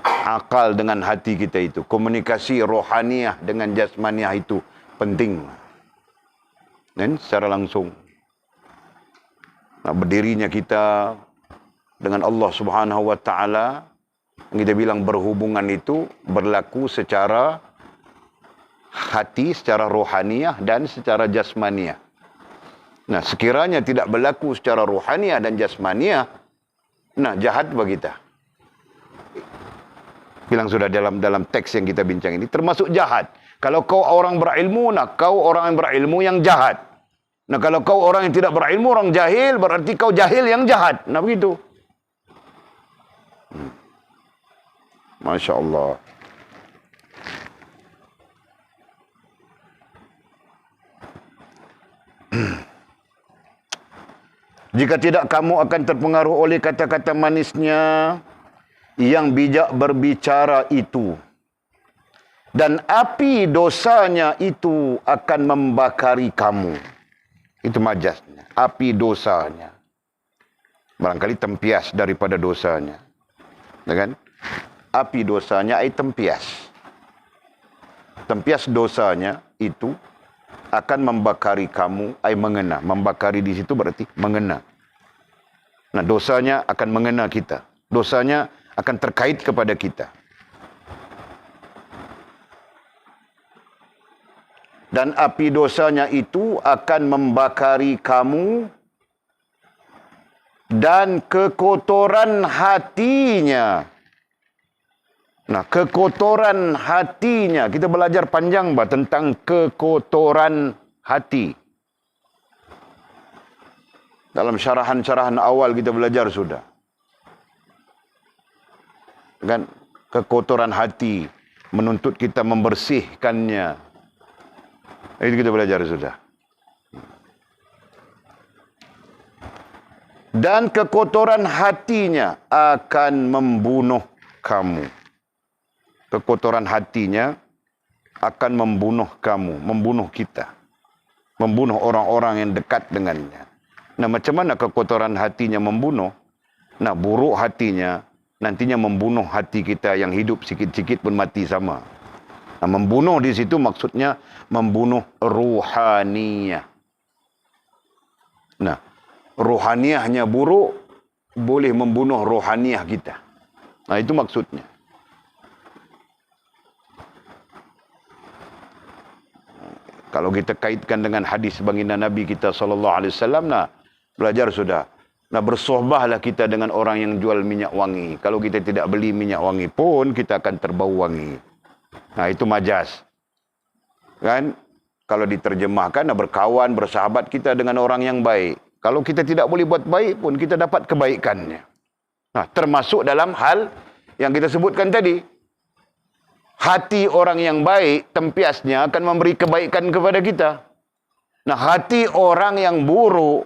akal dengan hati kita itu, komunikasi rohaniah dengan jasmaniah itu penting. Dan secara langsung, nah, berdirinya kita dengan Allah Subhanahu wa Ta'ala, kita bilang berhubungan itu berlaku secara hati, secara rohaniah dan secara jasmaniah. Nah, sekiranya tidak berlaku secara rohaniah dan jasmaniah, nah, jahat bagi kita. Bilang sudah dalam teks yang kita bincang ini, termasuk jahat. Kalau kau orang berilmu, nah kau orang yang berilmu yang jahat. Nah, kalau kau orang yang tidak berilmu, orang jahil, berarti kau jahil yang jahat. Nah, begitu. Masya Allah. Jika tidak, kamu akan terpengaruh oleh kata-kata manisnya yang bijak berbicara itu. Dan api dosanya itu akan membakari kamu. Itu majasnya. Api dosanya. Barangkali tempias daripada dosanya. Kan? Api dosanya ay tempias. Tempias dosanya itu akan membakari kamu, ay mengena. Membakari di situ berarti mengena. Nah, dosanya akan mengena kita. Dosanya akan terkait kepada kita. Dan api dosanya itu akan membakari kamu dan kekotoran hatinya. Nah, kekotoran hatinya. Kita belajar panjang tentang kekotoran hati. Dalam syarahan-syarahan awal kita belajar sudah. Kan? Kekotoran hati menuntut kita membersihkannya. Itu kita belajar sudah. Dan kekotoran hatinya akan membunuh kamu. Kekotoran hatinya akan membunuh kamu, membunuh kita. Membunuh orang-orang yang dekat dengannya. Nah, macam mana kekotoran hatinya membunuh? Nah, buruk hatinya nantinya membunuh hati kita yang hidup sikit-sikit pun mati sama. Nah, membunuh di situ maksudnya membunuh ruhaniyah. Nah, ruhaniyahnya buruk, boleh membunuh ruhaniyah kita. Nah, itu maksudnya. Kalau kita kaitkan dengan hadis baginda Nabi kita SAW, nah, belajar sudah. Nah, bersohbahlah kita dengan orang yang jual minyak wangi. Kalau kita tidak beli minyak wangi pun, kita akan terbau wangi. Nah, itu majas. Kan? Kalau diterjemahkan, nah, berkawan, bersahabat kita dengan orang yang baik. Kalau kita tidak boleh buat baik pun, kita dapat kebaikannya. Nah, termasuk dalam hal yang kita sebutkan tadi. Hati orang yang baik, tempiasnya akan memberi kebaikan kepada kita. Nah, hati orang yang buruk,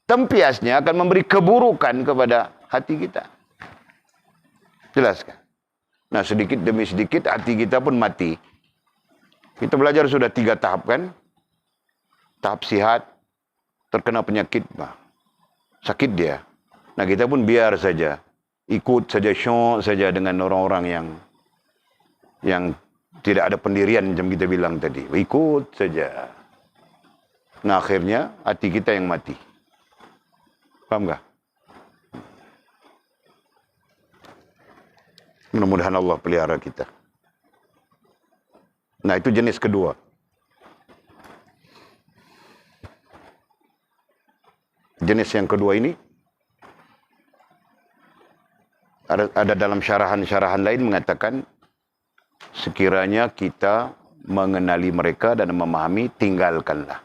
tempiasnya akan memberi keburukan kepada hati kita. Jelaskan? Nah, sedikit demi sedikit hati kita pun mati. Kita belajar sudah 3 tahap kan? Tahap sihat, terkena penyakit, sakit dia. Nah, kita pun biar saja. Ikut saja, syok saja dengan orang-orang yang tidak ada pendirian macam kita bilang tadi. Ikut saja. Nah, akhirnya hati kita yang mati. Faham tak? Mudah-mudahan Allah pelihara kita. Nah, itu jenis kedua. Jenis yang kedua ini ada dalam syarahan-syarahan lain mengatakan sekiranya kita mengenali mereka dan memahami, tinggalkanlah.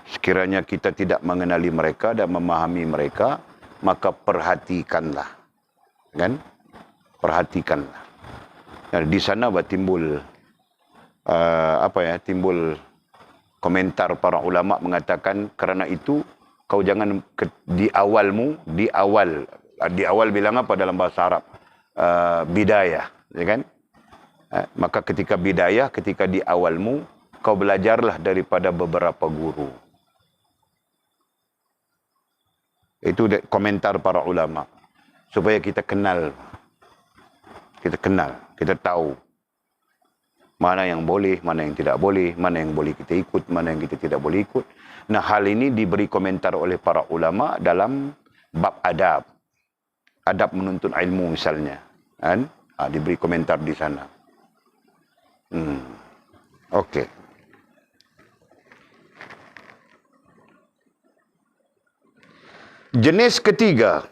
Sekiranya kita tidak mengenali mereka dan memahami mereka, maka perhatikanlah. Kan? Perhatikanlah. Nah, di sana timbul timbul komentar para ulama mengatakan kerana itu kau jangan di awal bilang apa dalam bahasa Arab? Bidayah, ya kan? Maka ketika bidayah, ketika di awalmu, kau belajarlah daripada beberapa guru. Itu komentar para ulama. Supaya kita kenal. Kita tahu. Mana yang boleh, mana yang tidak boleh, mana yang boleh kita ikut, mana yang kita tidak boleh ikut. Nah, hal ini diberi komentar oleh para ulama dalam bab adab. Adab menuntut ilmu misalnya. Kan? Diberi komentar di sana. Okey. Jenis ketiga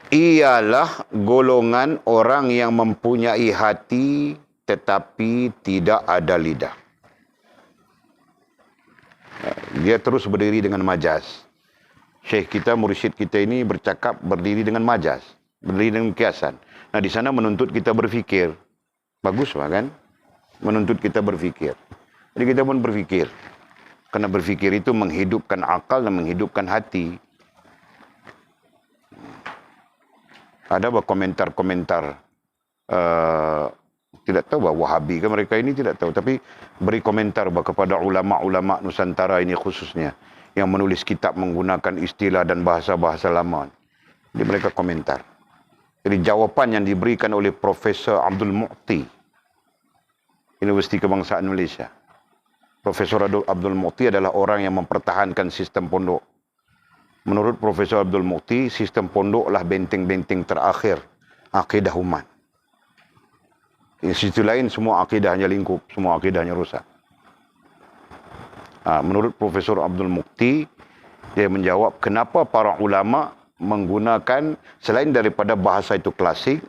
ialah golongan orang yang mempunyai hati tetapi tidak ada lidah. Dia terus berdiri dengan majas. Syekh kita, mursyid kita ini bercakap berdiri dengan majas, berdiri dengan kiasan. Nah, di sana menuntut kita berfikir. Bagus lah kan? Menuntut kita berfikir. Jadi kita pun berfikir. Karena berfikir itu menghidupkan akal dan menghidupkan hati. Ada komentar-komentar, tidak tahu Wahabi kan mereka ini, tidak tahu. Tapi beri komentar kepada ulama-ulama Nusantara ini khususnya, yang menulis kitab menggunakan istilah dan bahasa-bahasa lama. Jadi mereka komentar. Jadi jawapan yang diberikan oleh Profesor Abdul Mu'ti, Universiti Kebangsaan Malaysia. Profesor Abdul Mu'ti adalah orang yang mempertahankan sistem pondok. Menurut Profesor Abdul Mu'ti, sistem pondoklah benteng-benteng terakhir akidah umat. Di sisi lain, semua akidahnya lingkup, semua akidahnya rusak. Menurut Profesor Abdul Mu'ti, dia menjawab kenapa para ulama menggunakan, selain daripada bahasa itu klasik,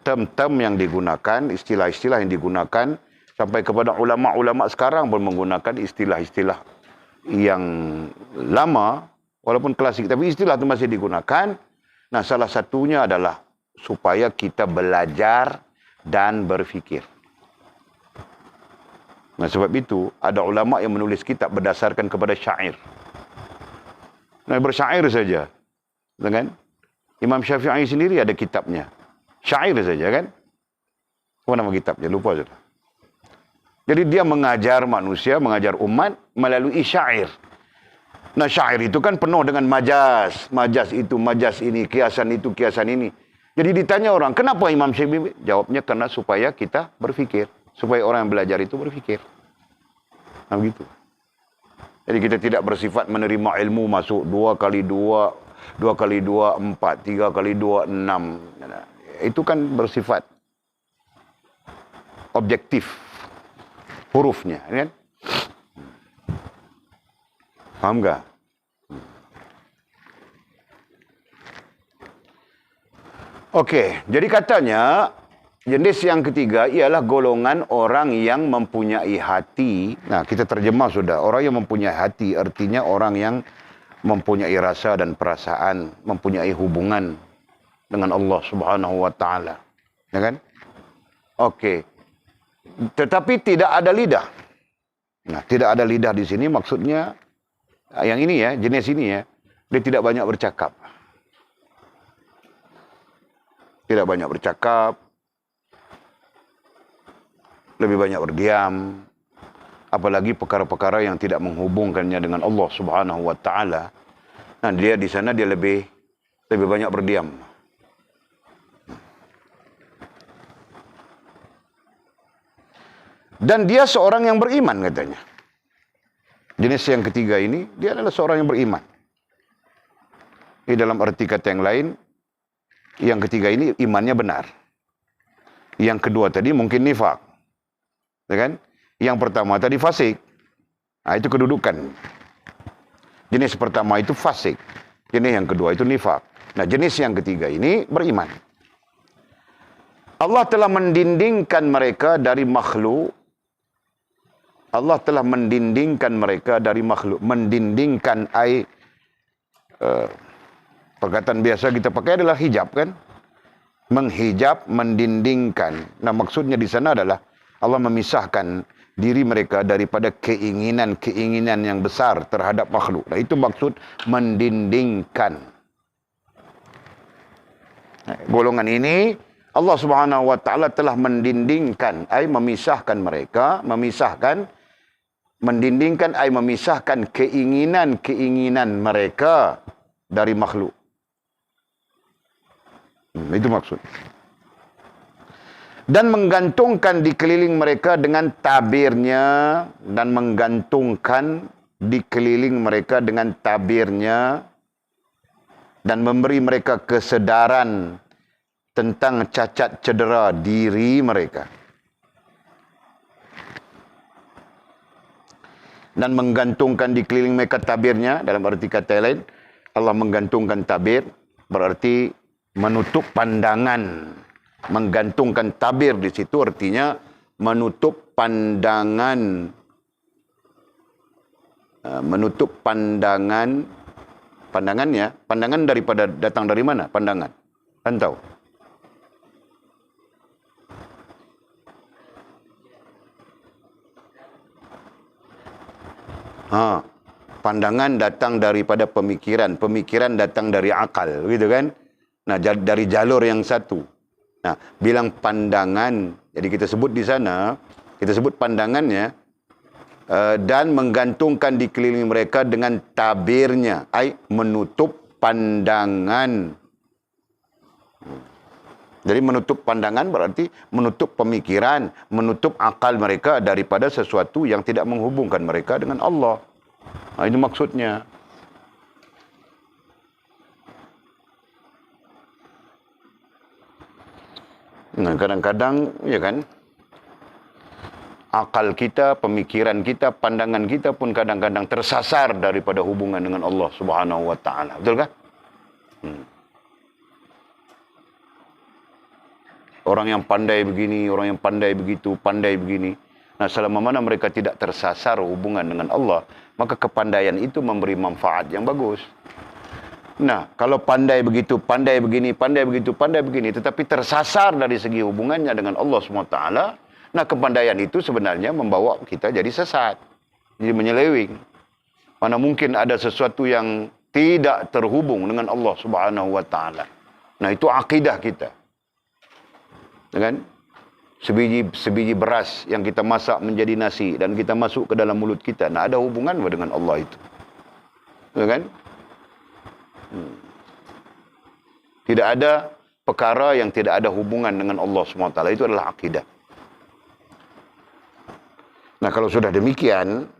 term-term yang digunakan, istilah-istilah yang digunakan, sampai kepada ulama-ulama sekarang pun menggunakan istilah-istilah yang lama, walaupun klasik, tapi istilah itu masih digunakan. Nah, salah satunya adalah supaya kita belajar dan berfikir. Nah, sebab itu ada ulama yang menulis kitab berdasarkan kepada syair. Nah, bersyair saja. Kan? Imam Syafi'i sendiri ada kitabnya. Syair saja kan? Apa nama kitabnya? Lupa sudah. Jadi dia mengajar manusia, mengajar umat melalui syair. Nah, syair itu kan penuh dengan majas. Majas itu, majas ini, kiasan itu, kiasan ini. Jadi ditanya orang, kenapa Imam Syafi'i? Jawabnya karena supaya kita berfikir. Supaya orang yang belajar itu berfikir. Nah, begitu. Jadi kita tidak bersifat menerima ilmu masuk 2 kali 2, 2 kali 2, 4, 3 kali 2, 6. Itu kan bersifat objektif. Hurufnya, kan? Faham tak? Okey, jadi katanya jenis yang ketiga ialah golongan orang yang mempunyai hati. Nah, kita terjemah sudah. Orang yang mempunyai hati artinya orang yang mempunyai rasa dan perasaan, mempunyai hubungan dengan Allah Subhanahu wa taala. Ya kan? Okey. Tetapi tidak ada lidah. Nah, tidak ada lidah di sini maksudnya yang ini ya, jenis ini ya, dia tidak banyak bercakap. Tidak banyak bercakap. Lebih banyak berdiam. Apalagi perkara-perkara yang tidak menghubungkannya dengan Allah Subhanahu wa taala. Nah, dia di sana dia lebih banyak berdiam. Dan dia seorang yang beriman katanya. Jenis yang ketiga ini, dia adalah seorang yang beriman. Di dalam arti kata yang lain, yang ketiga ini imannya benar. Yang kedua tadi mungkin nifak. Ya kan? Yang pertama tadi fasik. Nah, itu kedudukan. Jenis pertama itu fasik. Jenis yang kedua itu nifak. Nah, jenis yang ketiga ini beriman. Allah telah mendindingkan mereka dari makhluk. Allah telah mendindingkan mereka dari makhluk. Mendindingkan perkataan biasa kita pakai adalah hijab kan? Menghijab, mendindingkan. Nah, maksudnya di sana adalah Allah memisahkan diri mereka daripada keinginan-keinginan yang besar terhadap makhluk. Nah, itu maksud mendindingkan. Golongan ini Allah Subhanahu wa taala telah mendindingkan, memisahkan mereka, mendindingkan memisahkan keinginan-keinginan mereka dari makhluk. Itu maksud. Dan menggantungkan di keliling mereka dengan tabirnya, dan menggantungkan di keliling mereka dengan tabirnya, dan memberi mereka kesedaran tentang cacat cedera diri mereka. Dan menggantungkan di keliling mereka tabirnya, dalam arti kata lain, Allah menggantungkan tabir, berarti menutup pandangan. Menggantungkan tabir di situ artinya menutup pandangan, pandangan daripada, datang dari mana pandangan? Kan tahu? Pandangan datang daripada pemikiran, pemikiran datang dari akal, gitu kan? Nah, dari jalur yang satu. Nah, bilang pandangan, jadi kita sebut di sana, kita sebut pandangannya, dan menggantungkan di keliling mereka dengan tabirnya, menutup pandangan. Jadi menutup pandangan berarti menutup pemikiran, menutup akal mereka daripada sesuatu yang tidak menghubungkan mereka dengan Allah. Nah, itu maksudnya. Nah, kadang-kadang, ya kan, akal kita, pemikiran kita, pandangan kita pun kadang-kadang tersasar daripada hubungan dengan Allah Subhanahu wa Ta'ala. Betul kan? Orang yang pandai begini, orang yang pandai begitu, pandai begini. Nah, selama mana mereka tidak tersasar hubungan dengan Allah, maka kepandaian itu memberi manfaat yang bagus. Nah, kalau pandai begitu, pandai begini, pandai begitu, pandai begini, tetapi tersasar dari segi hubungannya dengan Allah SWT, nah kepandaian itu sebenarnya membawa kita jadi sesat, jadi menyeleweng. Mana mungkin ada sesuatu yang tidak terhubung dengan Allah Subhanahu wa Ta'ala. Nah, itu akidah kita. Kan? Sebiji beras yang kita masak menjadi nasi dan kita masuk ke dalam mulut kita. Nah, ada hubungan dengan Allah itu. Ya kan? Tidak ada perkara yang tidak ada hubungan dengan Allah SWT. Itu adalah akidah. Nah, kalau sudah demikian,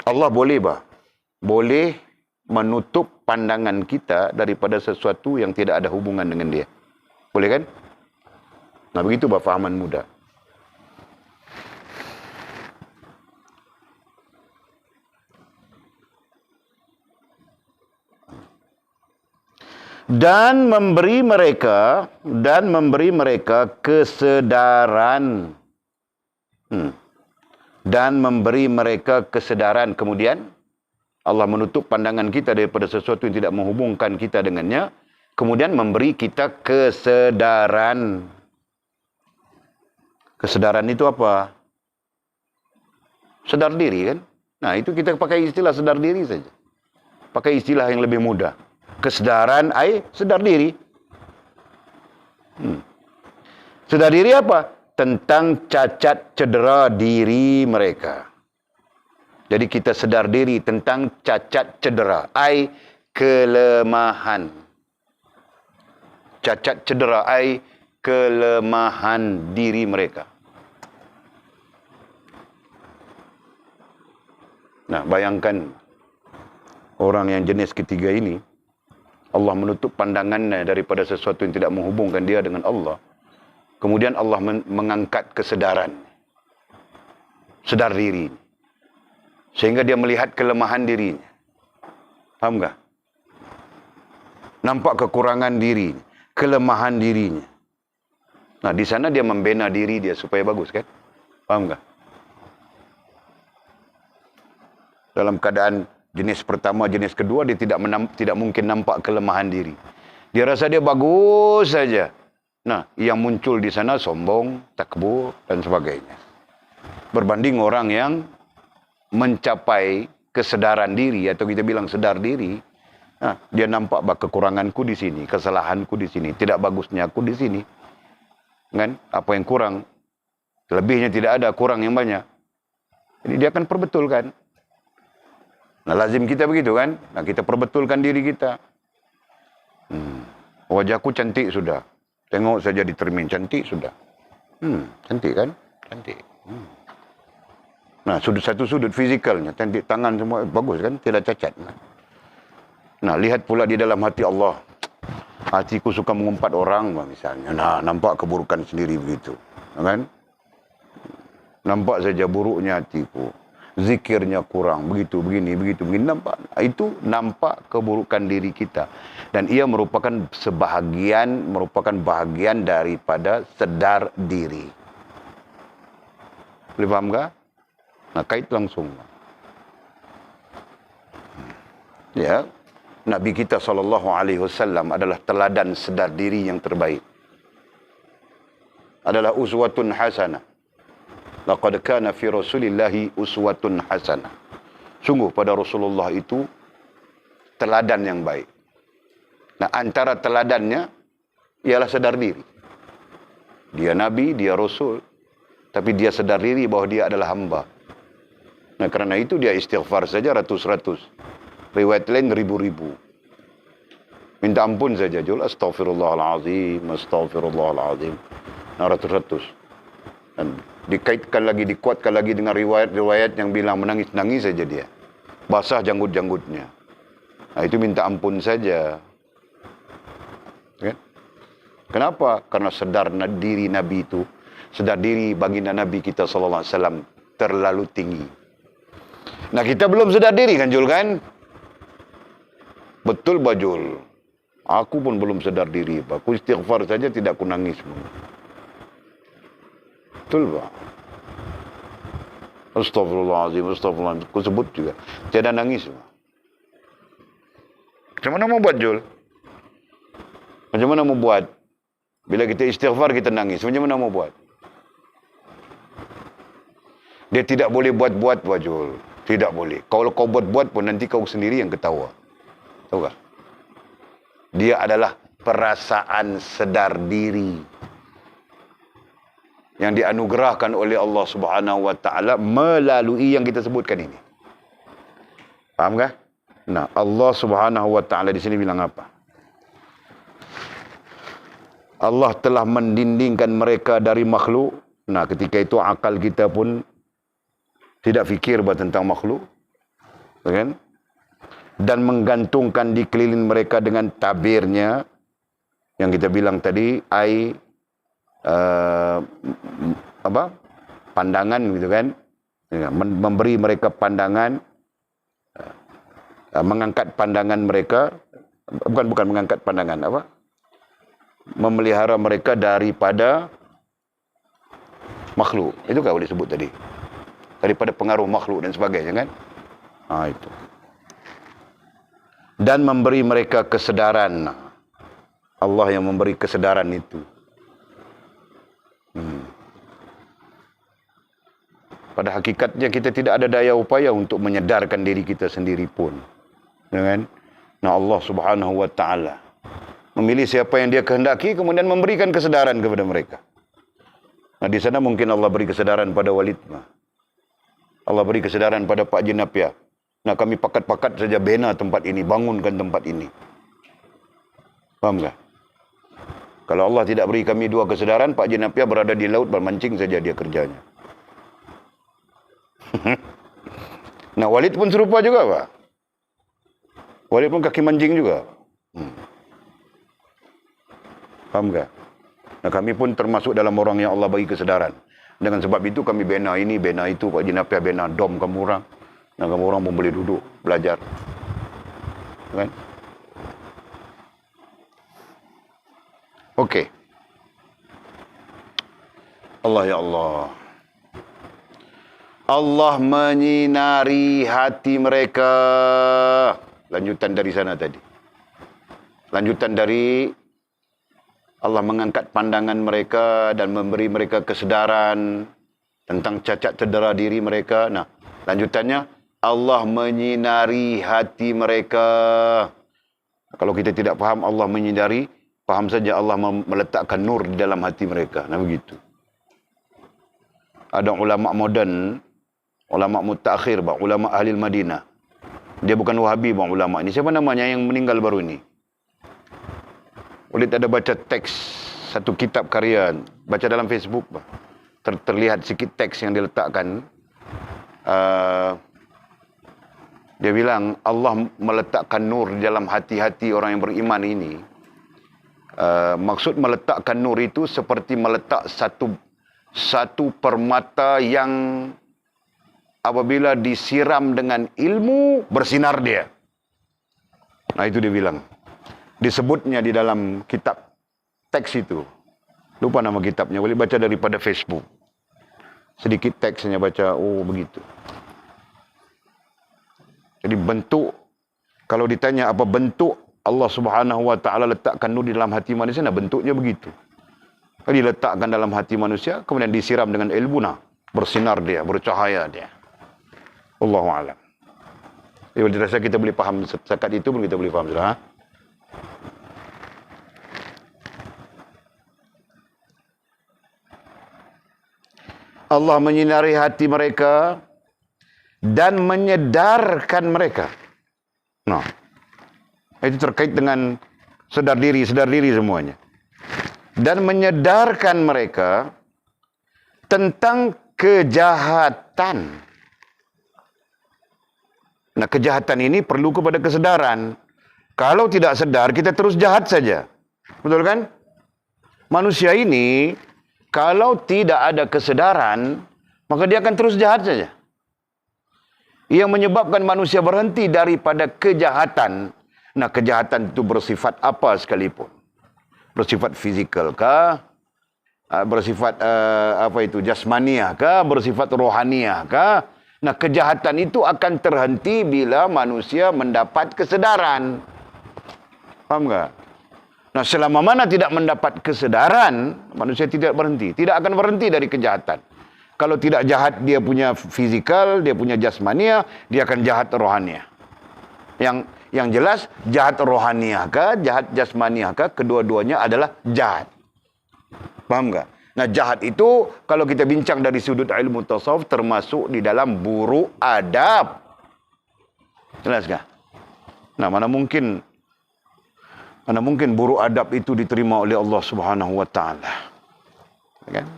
Allah boleh menutup pandangan kita daripada sesuatu yang tidak ada hubungan dengan dia. Boleh kan? Nah, begitu fahaman mudah. Dan memberi mereka kesedaran. Dan memberi mereka kesedaran. Kemudian Allah menutup pandangan kita daripada sesuatu yang tidak menghubungkan kita dengannya. Kemudian memberi kita kesedaran. Kesedaran itu apa? Sedar diri kan? Nah, itu kita pakai istilah sedar diri saja. Pakai istilah yang lebih mudah. Kesedaran, sedar diri. Sedar diri apa? Tentang cacat cedera diri mereka. Jadi kita sedar diri tentang cacat cedera. Kelemahan. Cacat cedera, kelemahan diri mereka. Nah, bayangkan orang yang jenis ketiga ini, Allah menutup pandangannya daripada sesuatu yang tidak menghubungkan dia dengan Allah. Kemudian Allah mengangkat kesedaran. Sedar diri. Sehingga dia melihat kelemahan dirinya. Faham tak? Nampak kekurangan diri, kelemahan dirinya. Nah, di sana dia membina diri dia supaya bagus kan? Faham tak? Dalam keadaan jenis pertama, jenis kedua, dia tidak mungkin nampak kelemahan diri. Dia rasa dia bagus saja. Nah, yang muncul di sana sombong, takbur, dan sebagainya. Berbanding orang yang mencapai kesedaran diri, atau kita bilang sedar diri, nah, dia nampak kekuranganku di sini, kesalahanku di sini, tidak bagusnya aku di sini. Kan? Apa yang kurang, lebihnya tidak ada, kurang yang banyak. Jadi dia akan perbetulkan. Nah, lazim kita begitu kan? Nah, kita perbetulkan diri kita. Wajahku cantik sudah. Tengok saja di cermin, cantik sudah. Cantik kan? Cantik. Nah, satu sudut fizikalnya, cantik, tangan semua bagus kan? Tidak cacat. Nah, lihat pula di dalam hati Allah. Hatiku suka mengumpat orang misalnya. Nah, nampak keburukan sendiri begitu. Kan? Nampak saja buruknya hatiku. Zikirnya kurang, begitu, begini, nampak. Itu nampak keburukan diri kita. Dan ia merupakan bahagian daripada sedar diri. Boleh faham kah? Nah, kait langsung. Ya, Nabi kita SAW adalah teladan sedar diri yang terbaik. Adalah uswatun hasanah. Laqad kana fi Rasulillahi uswatun hasanah. Sungguh pada Rasulullah itu teladan yang baik. Nah, antara teladannya ialah sedar diri. Dia Nabi, dia Rasul, tapi dia sedar diri bahawa dia adalah hamba. Nah, kerana itu dia istighfar saja ratus-ratus. Riwayat lain ribu-ribu. Minta ampun saja, Jul. Astaghfirullahalazim, astaghfirullahalazim. Nah, ratus-ratus. Dan dikaitkan lagi, dikuatkan lagi dengan riwayat-riwayat yang bilang menangis-nangis saja dia. Basah janggut-janggutnya. Nah, itu minta ampun saja. Okay? Kenapa? Karena sedar diri Nabi itu, sedar diri baginda Nabi kita SAW terlalu tinggi. Nah, kita belum sedar diri kan, Jul, kan? Betul, Bajul. Aku pun belum sedar diri. Aku istighfar saja tidak aku nangis. Betul, Pak. Astagfirullahaladzim, astagfirullahaladzim. Aku sebut juga. Tiada nangis, Pak. Macam mana mau buat, Jul? Macam mana mau buat? Bila kita istighfar, kita nangis. Macam mana mau buat? Dia tidak boleh buat-buat, Pak Jul. Tidak boleh. Kalau kau buat-buat pun, nanti kau sendiri yang ketawa. Tahu tak? Dia adalah perasaan sedar diri yang dianugerahkan oleh Allah Subhanahu Wa Taala melalui yang kita sebutkan ini. Faham kah? Nah, Allah Subhanahu Wa Taala di sini bilang apa? Allah telah mendindingkan mereka dari makhluk. Nah, ketika itu akal kita pun tidak fikir tentang makhluk. Kan? Dan menggantungkan di keliling mereka dengan tabirnya yang kita bilang tadi, pandangan gitu kan, memberi mereka pandangan, mengangkat pandangan mereka, bukan mengangkat pandangan, memelihara mereka daripada makhluk. Itu kau boleh sebut tadi, daripada pengaruh makhluk dan sebagainya kan. Itu. Dan memberi mereka kesedaran. Allah yang memberi kesedaran itu. Pada hakikatnya kita tidak ada daya upaya untuk menyedarkan diri kita sendiri pun. Kan? Nah, Allah Subhanahu Wa Taala memilih siapa yang dia kehendaki, kemudian memberikan kesedaran kepada mereka. Nah, di sana mungkin Allah beri kesedaran pada Walid. Allah beri kesedaran pada Pak Haji Napiah. Nah, kami pakat-pakat saja bina tempat ini, bangunkan tempat ini. Faham tak? Kalau Allah tidak beri kami dua kesedaran, Pak Haji Napiah berada di laut bermancing saja dia kerjanya. Nah, Walid pun serupa juga, Pak. Walid pun kaki mancing juga. Faham tak? Nah, kami pun termasuk dalam orang yang Allah bagi kesedaran. Dengan sebab itu kami bina ini, bina itu. Pak Haji Napiah bina dom kamu orang. Dan kamu orang pun boleh duduk, belajar. Kan? Okey. Allah, ya Allah. Allah menyinari hati mereka. Lanjutan dari sana tadi. Lanjutan dari Allah mengangkat pandangan mereka dan memberi mereka kesedaran tentang cacat cedera diri mereka. Nah, lanjutannya, Allah menyinari hati mereka. Kalau kita tidak faham Allah menyinari, faham saja Allah meletakkan nur di dalam hati mereka. Nah, begitu. Ada ulama moden, ulama mutakhir, ulama ahli Madinah. Dia bukan Wahabi, ulama ini. Siapa namanya yang meninggal baru ini? Boleh ada baca teks satu kitab karya, baca dalam Facebook. Terlihat sikit teks yang diletakkan. Dia bilang Allah meletakkan nur di dalam hati-hati orang yang beriman ini. Maksud meletakkan nur itu seperti meletak satu permata yang apabila disiram dengan ilmu bersinar dia. Nah, itu dia bilang. Disebutnya di dalam kitab teks itu. Lupa nama kitabnya, boleh baca daripada Facebook. sedikit teksnya baca, oh begitu. Jadi bentuk, kalau ditanya apa bentuk Allah Subhanahu wa taala letakkan nur di dalam hati manusia, nah bentuknya begitu. Diletakkan dalam hati manusia, kemudian disiram dengan ilmu, nah bersinar dia, bercahaya dia. Allahu a'lam. Ya, dirasa kita boleh faham sekat itu pun kita boleh faham sudah. Ha? Allah menyinari hati mereka dan menyedarkan mereka. Nah, itu terkait dengan sedar diri semuanya. Dan menyedarkan mereka tentang kejahatan. Nah, kejahatan ini perlu kepada kesedaran. Kalau tidak sedar, kita terus jahat saja. Betul kan? Manusia ini, kalau tidak ada kesedaran, maka dia akan terus jahat saja. Yang menyebabkan manusia berhenti daripada kejahatan. Nah, kejahatan itu bersifat apa sekalipun. Bersifat fizikal kah? Bersifat jasmaniah kah? Bersifat rohaniah kah? Nah, kejahatan itu akan terhenti bila manusia mendapat kesedaran. Faham tak? Nah, selama mana tidak mendapat kesedaran, manusia tidak berhenti. Tidak akan berhenti dari kejahatan. Kalau tidak jahat dia punya fizikal, dia punya jasmaniah, dia akan jahat rohaniah. Yang jelas, jahat rohaniah kah, jahat jasmaniah kah, kedua-duanya adalah jahat. Faham tak? Nah, jahat itu, kalau kita bincang dari sudut ilmu tasawuf, termasuk di dalam buruk adab. Jelas kah? Nah, mana mungkin buruk adab itu diterima oleh Allah Subhanahu wa taala. Kan?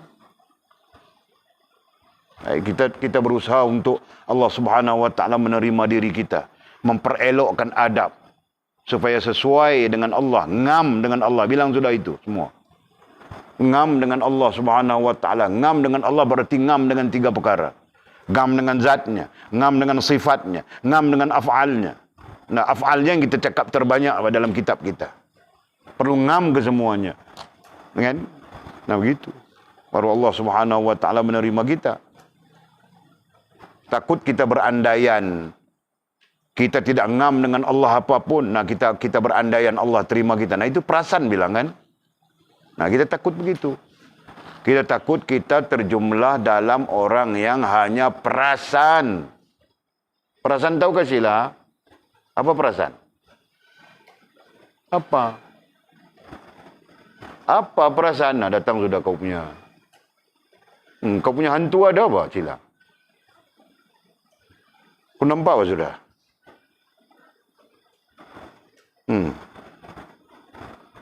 Kita berusaha untuk Allah Subhanahu wa taala menerima diri kita, memperelokkan adab supaya sesuai dengan Allah, ngam dengan Allah. Bilang sudah itu semua. Ngam dengan Allah Subhanahu wa taala. Ngam dengan Allah berarti ngam dengan 3 perkara. Ngam dengan zatnya, ngam dengan sifatnya, ngam dengan af'alnya. Nah, af'alnya yang kita cakap terbanyak dalam kitab kita. Perlu ngam ke semuanya. Kan? Nah, begitu. Baru Allah Subhanahu wa taala menerima kita. Takut kita berandaian. Kita tidak ngam dengan Allah apapun. Nah, kita berandaian Allah terima kita. Nah, itu perasan bilang kan. Nah, kita takut begitu. Kita takut kita terjumlah dalam orang yang hanya perasan. Perasan tahu ke sila? Apa perasan? Apa? Apa perasaan? Nah, datang sudah kau punya. Kau punya hantu ada apa, sila? Kau nampak apa sudah?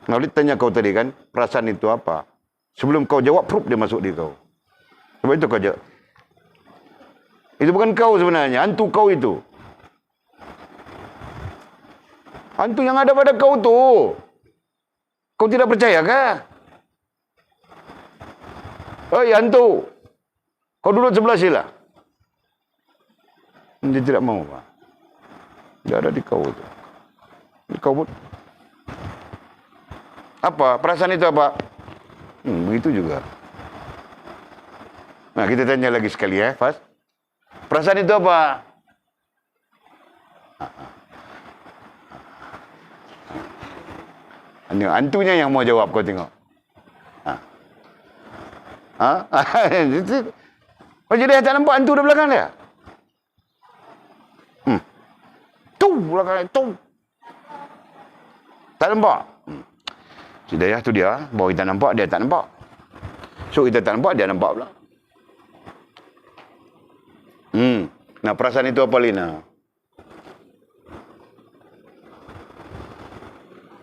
Nabi tanya kau tadi kan, perasaan itu apa? Sebelum kau jawab, proof dia masuk di kau. Sebab itu kau jawab. Itu bukan kau sebenarnya, hantu kau itu. Hantu yang ada pada kau tu. Kau tidak percaya kah? Hei hantu, kau duduk sebelah sila. Dia tidak mau, Pak. Dia ada di kau tu. Di kau pun. Apa? Perasaan itu apa? Begitu juga. Nah, kita tanya lagi sekali ya, Fas. Perasaan itu apa? Hantunya yang mau jawab, kau tengok. Oh, jadi tak nampak hantu di belakang dia? Tu belakang tu. Tak nampak? Hidayah tu dia, bahawa kita nampak, dia tak nampak. So, kita tak nampak, dia nampak pula. Nah, perasaan itu apa, Lina?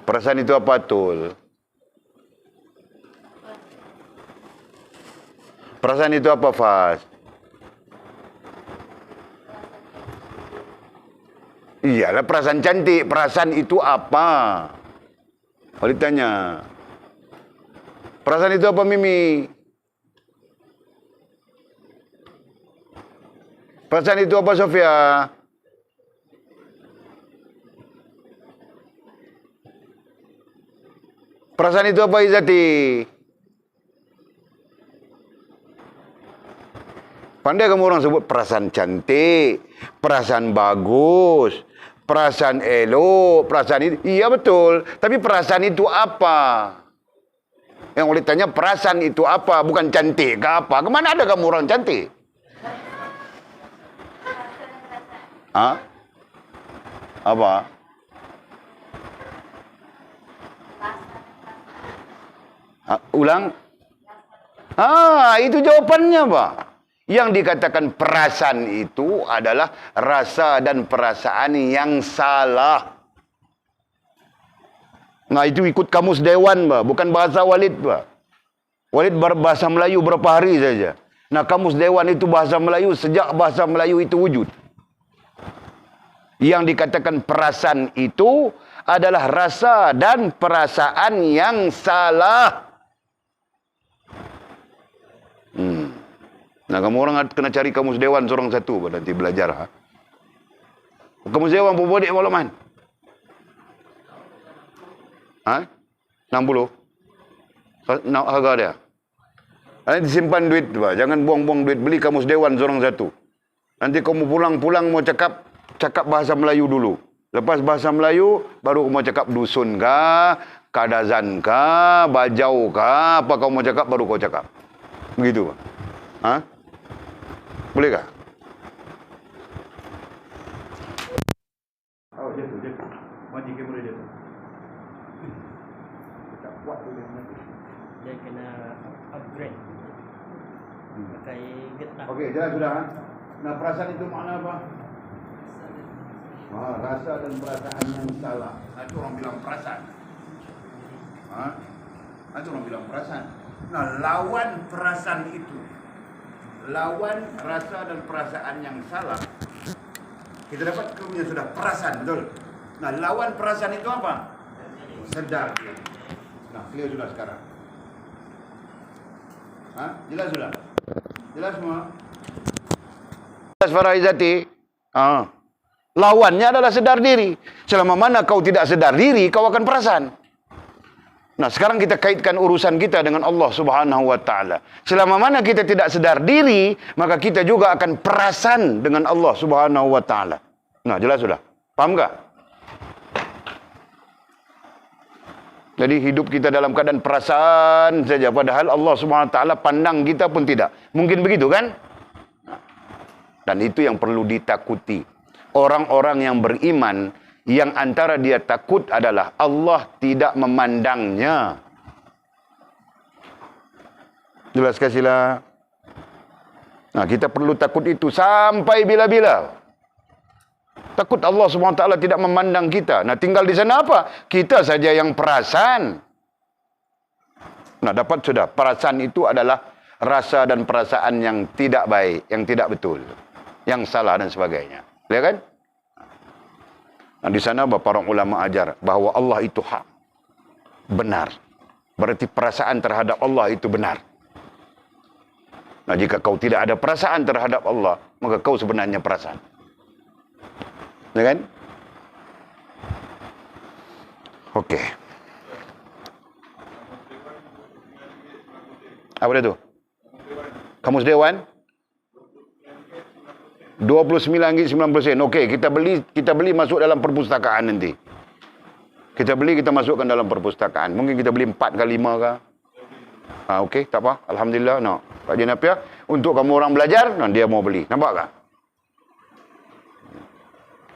Perasaan itu apa, Tul? Perasaan itu apa, Fas? Iyalah, perasaan cantik. Perasaan itu apa? Kalau ditanya, perasaan itu apa, Mimi? Perasaan itu apa, Sofia? Perasaan itu apa, Izati? Pandai kamu orang sebut perasaan cantik, perasaan bagus, perasaan elok, perasaan itu. Iya betul. Tapi perasaan itu apa? Yang boleh tanya perasaan itu apa? Bukan cantik ke apa? Kemana ada kamu orang cantik? Hah? Apa? Ulang? Itu jawabannya, Pak. Yang dikatakan perasaan itu adalah rasa dan perasaan yang salah. Nah, itu ikut kamus dewan, Pak. Bukan bahasa Walid, Pak. Walid berbahasa Melayu berapa hari saja. Nah, kamus dewan itu bahasa Melayu sejak bahasa Melayu itu wujud. Yang dikatakan perasaan itu adalah rasa dan perasaan yang salah. Nah, kamu orang kena cari kamus dewan seorang satu nanti belajar. Ha? Kamus dewan berbodik malaman. Ha? 60. Harga dia. Nanti simpan duit, Pak. Jangan buang-buang duit. Beli kamus dewan seorang satu. Nanti kamu pulang-pulang mau cakap bahasa Melayu dulu. Lepas bahasa Melayu, baru kamu cakap dusun kah, kadazan kah, bajau kah, apa kamu mau cakap, baru kau cakap. Begitu, Pak. Ha? Boleh kah? Oh, jatuh. Mati ke boleh jatuh. Tak kuat tu dia mati. Dia kena upgrade. Pakai getah. Okey, jelas sudah. Nah, perasaan itu makna apa? Rasa dan perasaan yang salah. Itu orang bilang perasaan. Itu orang bilang perasaan. Nah, lawan perasaan itu, lawan rasa dan perasaan yang salah, kita dapat kemudian sudah perasaan, betul? Nah, lawan perasaan itu apa? Sedar. Nah, clear sudah sekarang. Jelas sudah? Jelas semua? Jelas Faraizati? Lawannya adalah sedar diri. Selama mana kau tidak sedar diri, kau akan perasan. Nah, sekarang kita kaitkan urusan kita dengan Allah Subhanahu wa taala. Selama mana kita tidak sedar diri, maka kita juga akan perasan dengan Allah Subhanahu wa taala. Nah, jelas sudah. Paham enggak? Jadi hidup kita dalam keadaan perasaan saja, padahal Allah Subhanahu wa taala pandang kita pun tidak. Mungkin begitu kan? Dan itu yang perlu ditakuti. Orang-orang yang beriman, yang antara dia takut adalah Allah tidak memandangnya. Jelas kasihlah. Nah, kita perlu takut itu sampai bila-bila. Takut Allah SWT tidak memandang kita. Nah, tinggal di sana apa? Kita saja yang perasan. Nah, dapat sudah. Perasaan itu adalah rasa dan perasaan yang tidak baik, yang tidak betul, yang salah dan sebagainya. Lihat kan? Nah, di sana para ulama ajar bahawa Allah itu hak, benar. Berarti perasaan terhadap Allah itu benar. Nah, jika kau tidak ada perasaan terhadap Allah, maka kau sebenarnya perasaan. Ya kan? Okey. Apa dia tu? Kamus Dewan? RM29.90. Okey, kita beli masuk dalam perpustakaan nanti. Kita beli, kita masukkan dalam perpustakaan. Mungkin kita beli 4 ke 5 ke. Okey, tak apa. Alhamdulillah. No. Pak Jenapiah, untuk kamu orang belajar, no, dia mau beli. Nampak tak?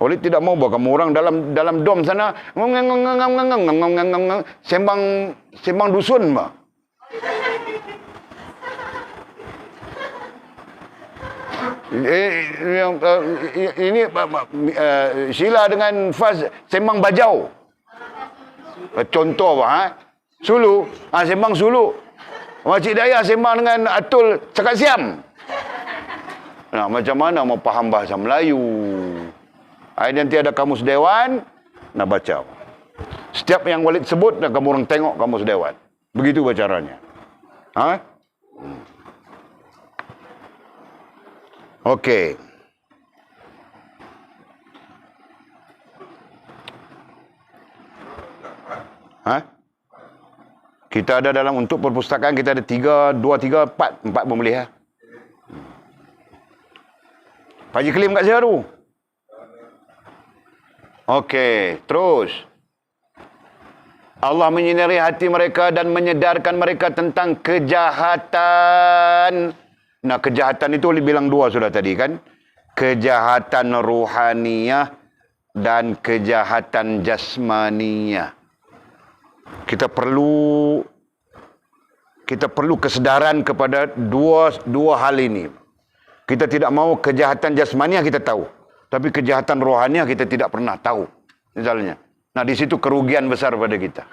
Oleh tidak mau bawa kamu orang dalam dom sana sembang dusun, Pak. Ini Sheila dengan Faz sembang bajau. Contoh, Pak. Sulu, sembang sulu. Makcik Daya sembang dengan Atul cakap siam. Nah, macam mana mau faham bahasa Melayu? Nanti ada kamus Dewan, nak baca. Setiap yang Walid sebut, nak kamu orang tengok kamus Dewan. Begitu caranya. Okey. Kita ada dalam untuk perpustakaan, kita ada 3, 2, 3, 4 pembeli. Pak Haji Kelim kat saya tu. Okey, terus. Allah menyinari hati mereka dan menyedarkan mereka tentang kejahatan. Nah, kejahatan itu bilang dua sudah tadi kan? Kejahatan ruhaniyah dan kejahatan jasmaniyah. Kita perlu kesedaran kepada dua hal ini. Kita tidak mau kejahatan jasmaniah kita tahu, tapi kejahatan rohaniah kita tidak pernah tahu. Misalnya. Nah, di situ kerugian besar pada kita.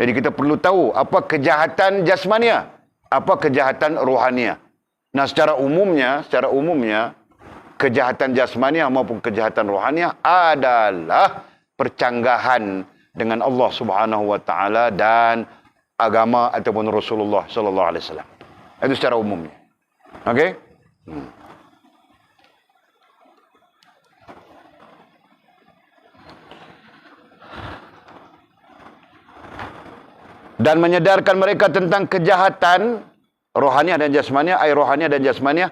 Jadi kita perlu tahu apa kejahatan jasmaniah, apa kejahatan rohaniah. Nah, secara umumnya kejahatan jasmaniah maupun kejahatan rohaniah adalah percanggahan dengan Allah Subhanahu wa taala dan agama ataupun Rasulullah sallallahu alaihi wasallam. Itu secara umumnya. Okey? Dan menyedarkan mereka tentang kejahatan rohaniah dan jasmaniah, rohaniah dan jasmaniah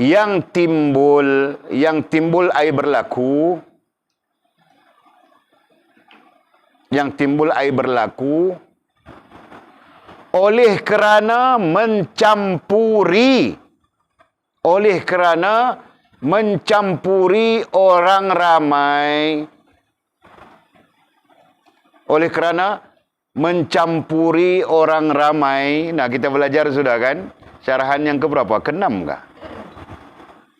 yang timbul berlaku oleh kerana mencampuri orang ramai, Nah, kita belajar sudah kan? Syarahan yang keberapa? Ke-6 kah?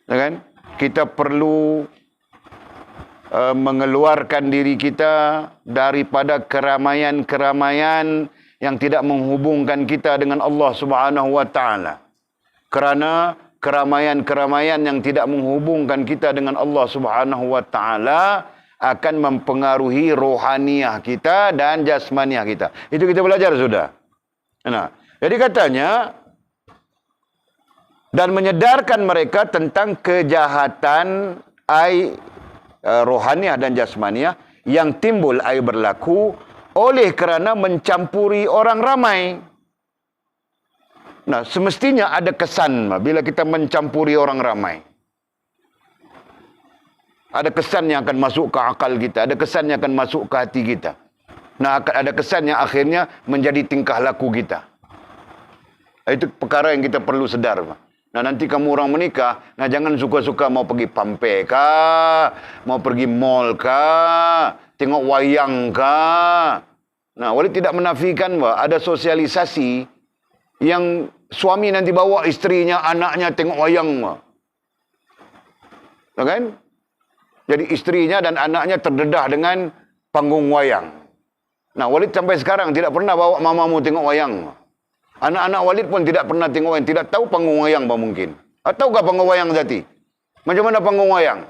Ya kan? Kita perlu mengeluarkan diri kita daripada keramaian-keramaian yang tidak menghubungkan kita dengan Allah Subhanahu wa taala. Kerana keramaian-keramaian yang tidak menghubungkan kita dengan Allah Subhanahu wa taala akan mempengaruhi rohaniah kita dan jasmaniah kita. Itu kita belajar sudah. Nah, jadi katanya dan menyedarkan mereka tentang kejahatan rohaniah dan jasmaniah yang timbul berlaku oleh kerana mencampuri orang ramai. Nah, semestinya ada kesan bila kita mencampuri orang ramai. Ada kesan yang akan masuk ke akal kita, ada kesan yang akan masuk ke hati kita. Nah, ada kesan yang akhirnya menjadi tingkah laku kita. Itu perkara yang kita perlu sedar. Nah, nanti kamu orang menikah, nah jangan suka-suka mau pergi pampe kah, mau pergi mall kah, tengok wayang kah. Nah, Walid tidak menafikan ada sosialisasi yang suami nanti bawa isterinya, anaknya tengok wayang. Kan? Jadi istrinya dan anaknya terdedah dengan panggung wayang. Nah, Walid sampai sekarang tidak pernah bawa mamamu tengok wayang. Anak-anak Walid pun tidak pernah tengok wayang. Tidak tahu panggung wayang apa mungkin. Tahukah panggung wayang Zati? Macam mana panggung wayang?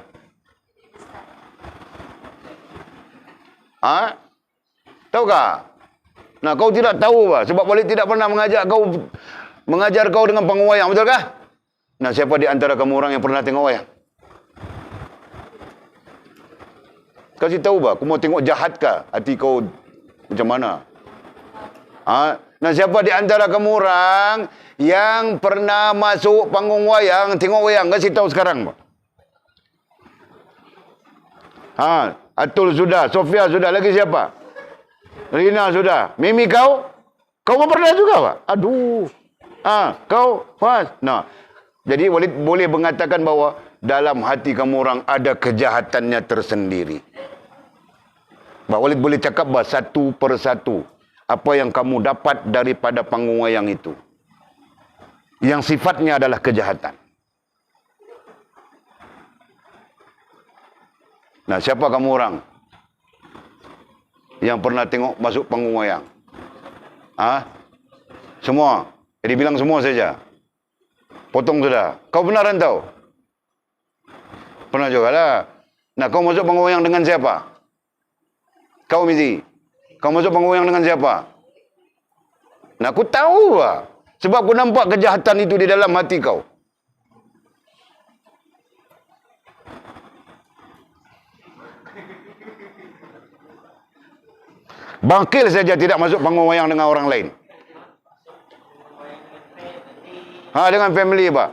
Tahukah? Nah, kau tidak tahu sebab Walid tidak pernah mengajar kau dengan panggung wayang. Betulkah? Nah, siapa di antara kamu orang yang pernah tengok wayang? Kasih tahu aku mau tengok jahat kah? Hati kau macam mana? Nah, siapa di antara kamu orang yang pernah masuk panggung wayang, tengok wayang? Kasih tahu sekarang. Atul sudah, Sofia sudah, lagi siapa? Rina sudah. Mimi kau? Kau pun pernah juga, Pak? Aduh. Kau? Fas? Nah, jadi Walid boleh mengatakan bahawa dalam hati kamu orang ada kejahatannya tersendiri. Walid boleh cakap satu persatu apa yang kamu dapat daripada panggung wayang itu, yang sifatnya adalah kejahatan. Nah, siapa kamu orang yang pernah tengok masuk panggung wayang? Semua. Jadi bilang semua saja. Potong sudah. Kau pernah rantau? Pernah juga lah. Nah, kau masuk panggung wayang dengan siapa? Kau Mizi, kau masuk panggung wayang dengan siapa? Nah, aku tahu sebab aku nampak kejahatan itu di dalam hati kau. Bangkil saja tidak masuk panggung wayang dengan orang lain. Dengan family, Pak.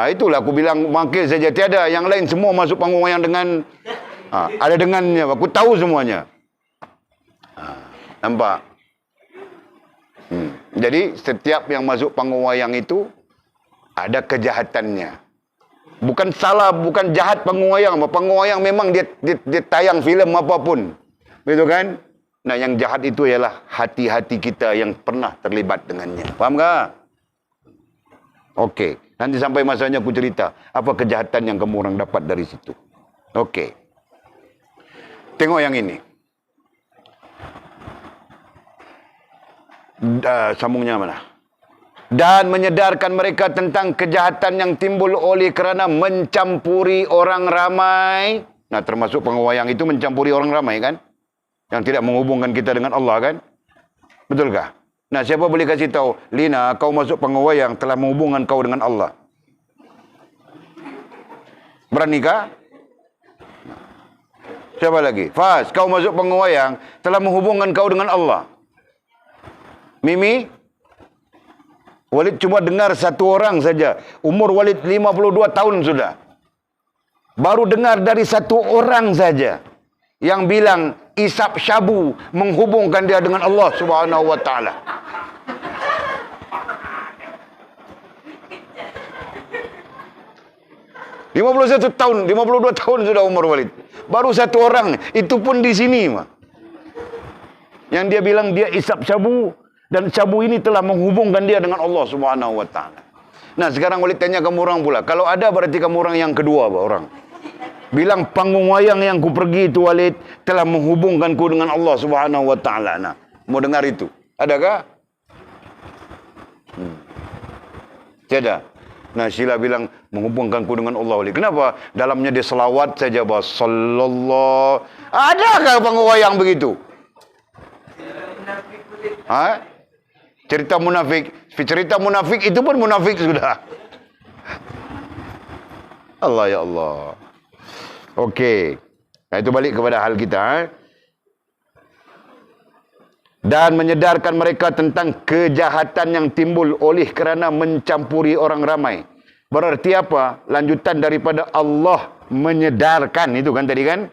Itulah aku bilang bangkit saja. Tiada yang lain, semua masuk panggung wayang dengan ada dengannya. Aku tahu semuanya. Nampak? Jadi setiap yang masuk panggung wayang itu ada kejahatannya. Bukan salah, bukan jahat panggung wayang. Panggung wayang memang dia tayang filem apapun. Betul kan? Nah, yang jahat itu ialah hati-hati kita yang pernah terlibat dengannya. Faham tak? Okey. Nanti sampai masanya aku cerita apa kejahatan yang kamu orang dapat dari situ. Okey. Tengok yang ini. Sambungnya mana? Dan menyedarkan mereka tentang kejahatan yang timbul oleh kerana mencampuri orang ramai. Nah, termasuk pengwayang itu mencampuri orang ramai kan? Yang tidak menghubungkan kita dengan Allah kan? Betulkah? Nah, siapa boleh kasih tahu, Lina, kau masuk pengwayang telah menghubungkan kau dengan Allah? Beranikah? Siapa lagi? Faz, kau masuk pengwayang telah menghubungkan kau dengan Allah. Mimi? Walid cuma dengar satu orang saja. Umur Walid 52 tahun sudah. Baru dengar dari satu orang saja yang bilang isap syabu menghubungkan dia dengan Allah Subhanahu wa taala. (51 tahun, 52 tahun sudah umur Walid. Baru satu orang, itu pun di sini mah. Yang dia bilang dia isap syabu dan syabu ini telah menghubungkan dia dengan Allah Subhanahu wa taala. Nah, sekarang Walid tanya kamu orang pula. Kalau ada berarti kamu orang yang kedua, orang. Bilang panggung wayang yang ku pergi itu Walid telah menghubungkanku dengan Allah Subhanahu wa taala. Nah, mau dengar itu? Adakah? Tiada. Nah, Syila bilang menghubungkanku dengan Allah Walid. Kenapa? Dalamnya dia selawat saja bahwa sallallahu. Adakah panggung wayang begitu? Cerita munafik. Cerita munafik itu pun munafik sudah. Allah ya Allah. Okey. Nah, itu balik kepada hal kita. Dan menyedarkan mereka tentang kejahatan yang timbul oleh kerana mencampuri orang ramai. Berarti apa? Lanjutan daripada Allah menyedarkan. Itu kan tadi kan?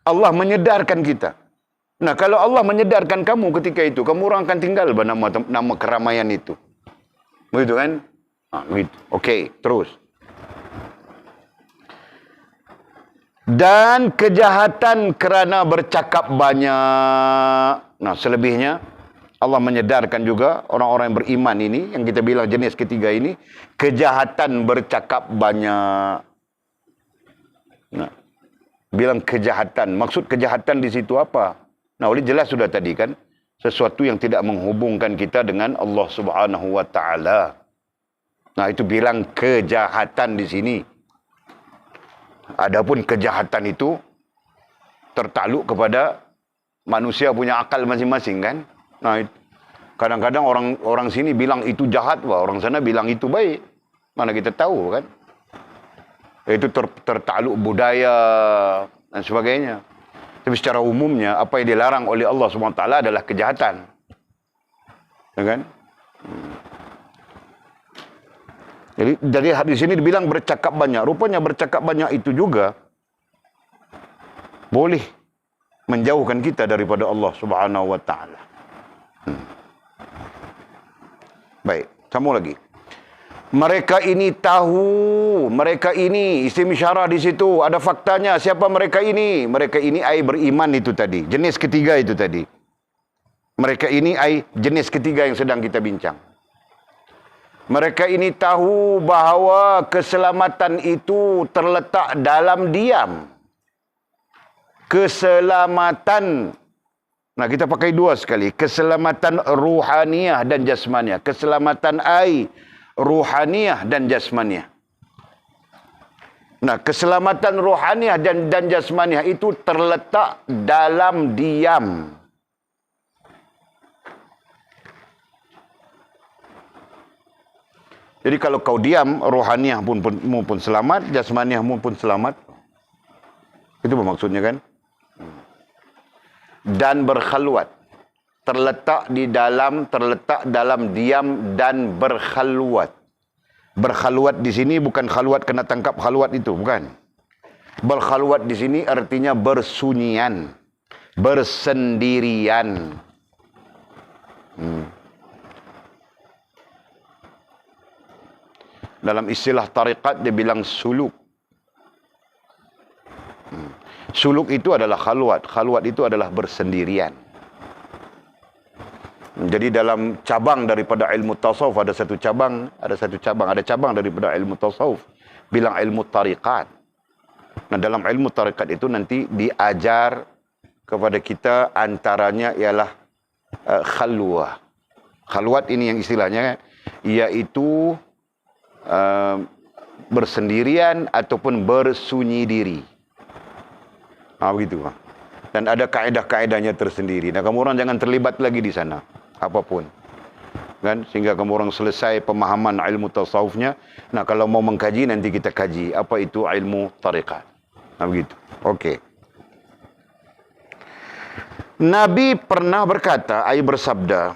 Allah menyedarkan kita. Nah, kalau Allah menyedarkan kamu ketika itu, kamu orang akan tinggal nama keramaian itu. Begitu kan? Begitu. Okey, terus. Dan kejahatan kerana bercakap banyak. Nah, selebihnya Allah menyedarkan juga orang-orang yang beriman ini, yang kita bilang jenis ketiga ini, kejahatan bercakap banyak. Nah, bilang kejahatan. Maksud kejahatan di situ apa? Nah, oleh jelas sudah tadi kan, sesuatu yang tidak menghubungkan kita dengan Allah Subhanahu wa taala. Nah, itu bilang kejahatan di sini. Adapun kejahatan itu tertakluk kepada manusia punya akal masing-masing kan. Nah, kadang-kadang orang sini bilang itu jahat, orang sana bilang itu baik. Mana kita tahu kan? Itu tertakluk budaya dan sebagainya. Tapi secara umumnya apa yang dilarang oleh Allah SWT adalah kejahatan. Ya kan? Jadi dari hadis ini dibilang bercakap banyak. Rupanya bercakap banyak itu juga boleh menjauhkan kita daripada Allah Subhanahu wa taala. Baik, sambung lagi. Mereka ini tahu, mereka ini isim isyarah di situ, ada faktanya. Siapa mereka ini? Mereka ini ai beriman itu tadi. Jenis ketiga itu tadi. Mereka ini ai jenis ketiga yang sedang kita bincang. Mereka ini tahu bahawa keselamatan itu terletak dalam diam. Keselamatan, nah kita pakai dua sekali, keselamatan ruhaniyah dan jasmaniah. Keselamatan ai ruhaniyah dan jasmaniah. Nah, keselamatan ruhaniyah dan jasmaniah itu terletak dalam diam. Jadi kalau kau diam, ruhaniyah pun selamat, jasmaniah pun selamat. Itu apa maksudnya kan? Dan berkhalwat. Terletak dalam diam dan berkhalwat. Berkhalwat di sini bukan khalwat kena tangkap khalwat itu, bukan. Berkhalwat di sini artinya bersunyian, bersendirian. Dalam istilah tarikat dia bilang suluk. Suluk itu adalah khalwat. Khalwat itu adalah bersendirian. Jadi dalam cabang daripada ilmu tasawuf ada cabang daripada ilmu tasawuf bilang ilmu tarikat. Nah, dalam ilmu tarikat itu nanti diajar kepada kita antaranya ialah khalwah. Khalwat ini yang istilahnya iaitu bersendirian ataupun bersunyi diri. Begitu. Dan ada kaedah-kaedahnya tersendiri. Nah, kamu orang jangan terlibat lagi di sana. Apapun. Kan? Sehingga kamu orang selesai pemahaman ilmu tasawufnya. Nah, kalau mau mengkaji, nanti kita kaji. Apa itu ilmu tarikat. Begitu. Okey. Nabi pernah berkata, bersabda,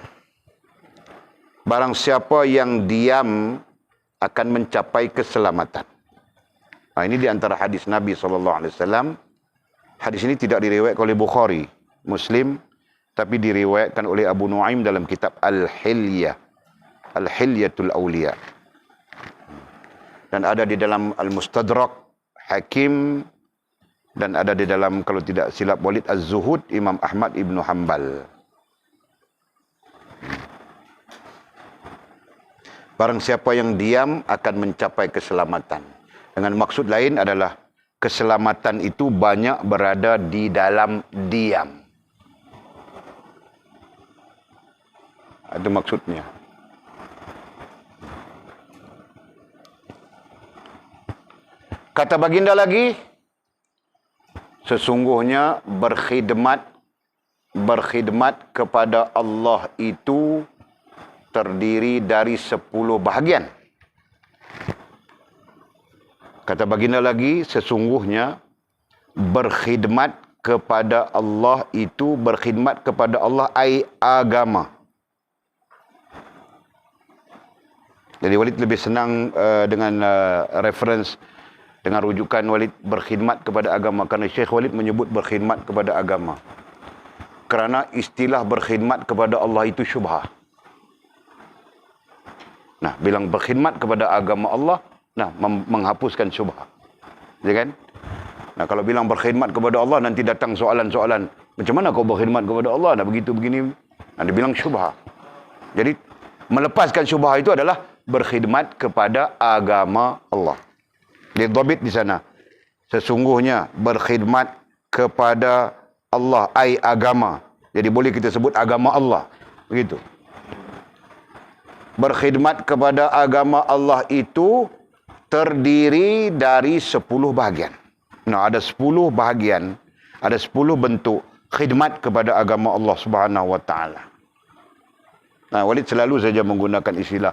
barang siapa yang diam akan mencapai keselamatan. Ini di antara hadis Nabi SAW. Hadis ini tidak diriwayatkan oleh Bukhari, Muslim, tapi diriwayatkan oleh Abu Nuaim dalam kitab Al-Hilyah, Al-Hilyatul Awliya. Dan ada di dalam Al-Mustadrak Hakim, dan ada di dalam, kalau tidak silap Walid Az-Zuhud, Imam Ahmad Ibn Hanbal. Barang siapa yang diam akan mencapai keselamatan. Dengan maksud lain adalah keselamatan itu banyak berada di dalam diam. Itu maksudnya. Kata baginda lagi, sesungguhnya berkhidmat kepada Allah itu terdiri dari 10 bahagian. Kata baginda lagi, sesungguhnya berkhidmat kepada Allah itu, berkhidmat kepada Allah agama. Jadi Walid lebih senang dengan reference, dengan rujukan Walid berkhidmat kepada agama. Kerana Syekh Walid menyebut berkhidmat kepada agama. Kerana istilah berkhidmat kepada Allah itu syubhah. Nah, bilang berkhidmat kepada agama Allah, nah, menghapuskan syubhah. Ya kan? Nah, kalau bilang berkhidmat kepada Allah, nanti datang soalan-soalan. Macam mana kau berkhidmat kepada Allah? Nah, begitu begini. Nah, dia bilang syubhah. Jadi, melepaskan syubhah itu adalah berkhidmat kepada agama Allah. Dia dhabit di sana. Sesungguhnya berkhidmat kepada Allah, agama. Jadi boleh kita sebut agama Allah. Begitu. Berkhidmat kepada agama Allah itu terdiri dari 10 bahagian. Nah, ada 10 bahagian, ada 10 bentuk khidmat kepada agama Allah Subhanahu wa taala. Nah, Walid selalu saja menggunakan istilah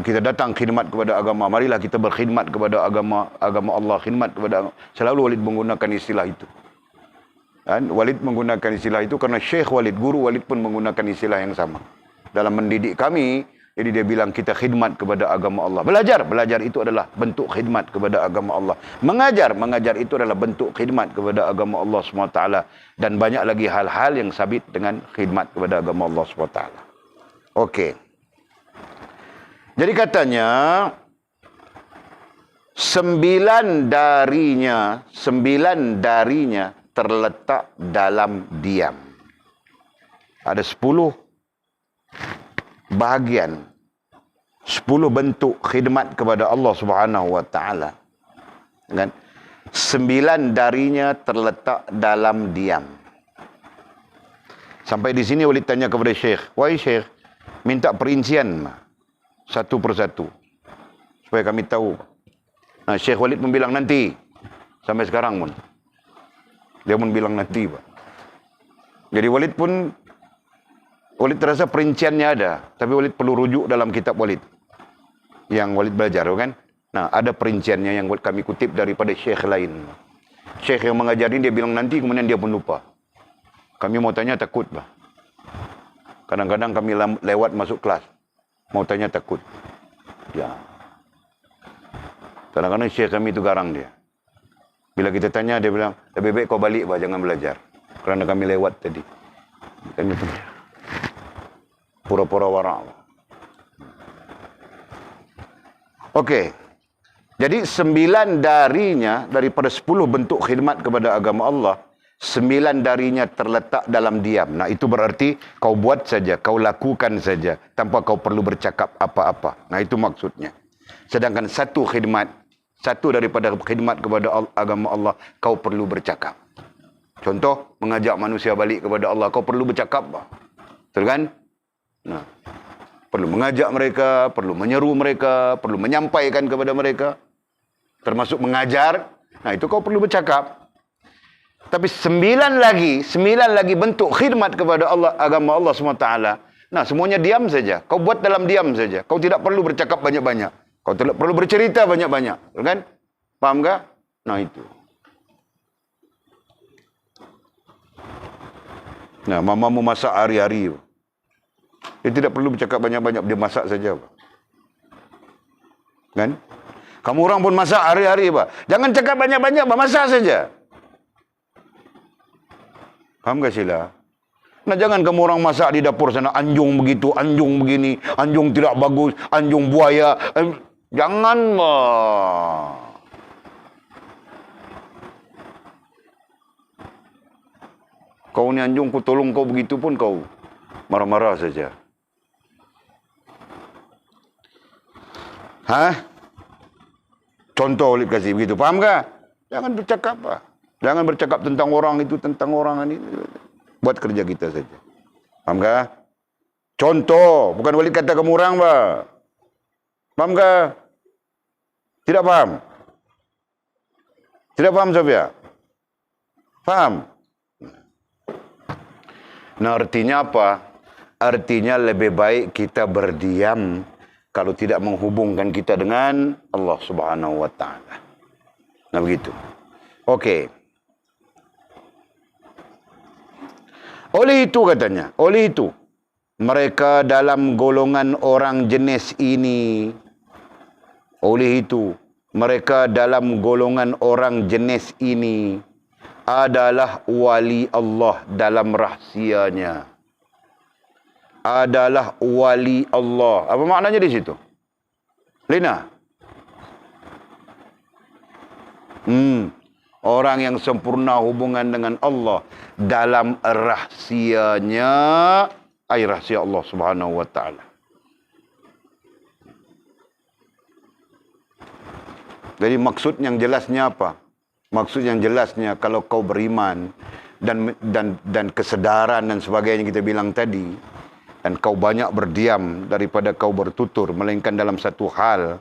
kita datang khidmat kepada agama, marilah kita berkhidmat kepada agama Allah, khidmat kepada agama. Selalu Walid menggunakan istilah itu. Dan Walid menggunakan istilah itu kerana Syekh Walid, guru Walid pun menggunakan istilah yang sama. Dalam mendidik kami, jadi dia bilang kita khidmat kepada agama Allah. Belajar itu adalah bentuk khidmat kepada agama Allah. Mengajar itu adalah bentuk khidmat kepada agama Allah SWT. Dan banyak lagi hal-hal yang sabit dengan khidmat kepada agama Allah SWT. Okey. Jadi katanya, 9 darinya terletak dalam diam. Ada 10 bahagian, 10 bentuk khidmat kepada Allah Subhanahu wa taala. Kan? 9 darinya terletak dalam diam. Sampai di sini Walid tanya kepada Syekh, "Wahai Syekh, minta perincian satu persatu supaya kami tahu." Nah, Syekh Walid pun bilang nanti. Sampai sekarang pun dia pun bilang nanti, Pak. Jadi Walid terasa perinciannya ada, tapi Walid perlu rujuk dalam kitab Walid yang Walid belajar, kan? Nah, ada perinciannya yang kami kutip daripada syekh lain. Syekh yang mengajarin dia bilang nanti, kemudian dia pun lupa. Kami mau tanya takut, Pak. Kadang-kadang kami lewat masuk kelas, mau tanya takut. Ya. Kadang-kadang syekh kami itu garang dia. Bila kita tanya, dia bilang, lebih baik kau balik, bah, jangan belajar. Kerana kami lewat tadi. Kami pura-pura warak. Okey. Jadi 9 darinya, daripada 10 bentuk khidmat kepada agama Allah, 9 darinya terletak dalam diam. Nah, itu berarti kau buat saja, kau lakukan saja, tanpa kau perlu bercakap apa-apa. Nah, itu maksudnya. Sedangkan satu daripada khidmat kepada agama Allah, kau perlu bercakap. Contoh, mengajak manusia balik kepada Allah, kau perlu bercakap. Betul kan? Nah, perlu mengajak mereka, perlu menyeru mereka, perlu menyampaikan kepada mereka. Termasuk mengajar. Nah, itu kau perlu bercakap. Tapi 9 lagi bentuk khidmat kepada Allah, agama Allah SWT. Nah, semuanya diam saja. Kau buat dalam diam saja. Kau tidak perlu bercakap banyak-banyak. Kau tidak perlu bercerita banyak-banyak. Kan? Faham tak? Nah, itu. Nah, mamamu masak hari-hari. Dia tidak perlu bercakap banyak-banyak. Dia masak saja. Kan? Kamu orang pun masak hari-hari. Jangan cakap banyak-banyak. Masak saja. Faham tak sila? Nah, jangan kamu orang masak di dapur sana. Anjung begitu, anjung begini. Anjung tidak bagus. Anjung buaya. Jangan, kau ni anjung, ku tolong kau begitu pun kau marah-marah saja. Contoh Olip kasih begitu. Faham tak? Jangan bercakap. Jangan bercakap tentang orang itu, tentang orang ini. Buat kerja kita saja. Faham tak? Contoh. Bukan Olip kata kamu orang, Faham tak? Tidak faham? Tidak faham, Sofia? Faham? Nah, artinya apa? Artinya lebih baik kita berdiam kalau tidak menghubungkan kita dengan Allah Subhanahu wa taala. Nah, begitu. Okey. Oleh itu katanya, oleh itu mereka dalam golongan orang jenis ini, oleh itu mereka dalam golongan orang jenis ini adalah wali Allah dalam rahsianya. Adalah wali Allah. Apa maknanya di situ? Lina? Orang yang sempurna hubungan dengan Allah dalam rahsianya, ay rahsia Allah Subhanahu wa taala. Jadi maksud yang jelasnya apa? Maksud yang jelasnya kalau kau beriman dan kesedaran dan sebagainya kita bilang tadi, dan kau banyak berdiam daripada kau bertutur, melainkan dalam satu hal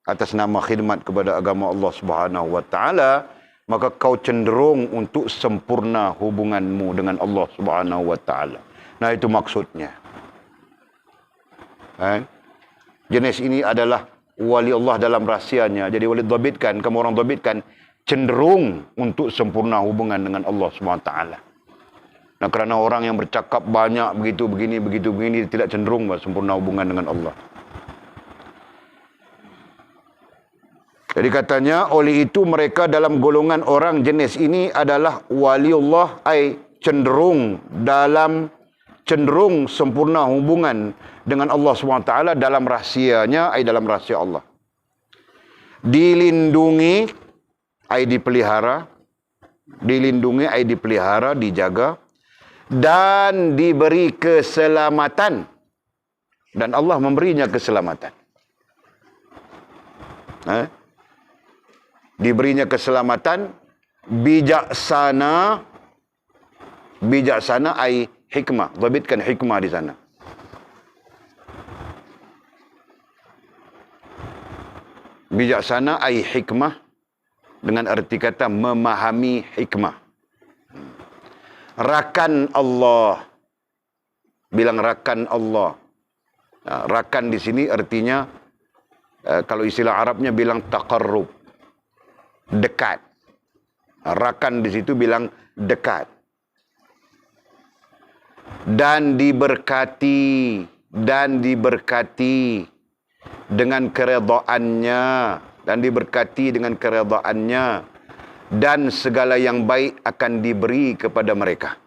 atas nama khidmat kepada agama Allah Subhanahu wa taala, maka kau cenderung untuk sempurna hubunganmu dengan Allah Subhanahu wa taala. Nah, itu maksudnya. Jenis ini adalah wali Allah dalam rahsianya. Jadi wali dhabitkan, kamu orang dhabitkan, cenderung untuk sempurna hubungan dengan Allah SWT. Nah, kerana orang yang bercakap banyak begitu begini tidak cenderung sempurna hubungan dengan Allah. Jadi katanya, oleh itu mereka dalam golongan orang jenis ini adalah waliullah, ay cenderung sempurna hubungan dengan Allah SWT dalam rahsianya, ay dalam rahsia Allah. Dilindungi, ay dipelihara. Dilindungi, ay dipelihara, dijaga. Dan diberi keselamatan. Dan Allah memberinya keselamatan. Diberinya keselamatan, bijaksana ay hikmah. Dhabitkan hikmah di sana. Bijaksana ay hikmah dengan arti kata memahami hikmah. Rakan Allah. Bilang rakan Allah. Rakan di sini artinya kalau istilah Arabnya bilang taqarrub. Dekat. Rakan di situ bilang dekat. Dan diberkati dengan keredaannya dan diberkati dengan keredaannya, dan segala yang baik akan diberi kepada mereka,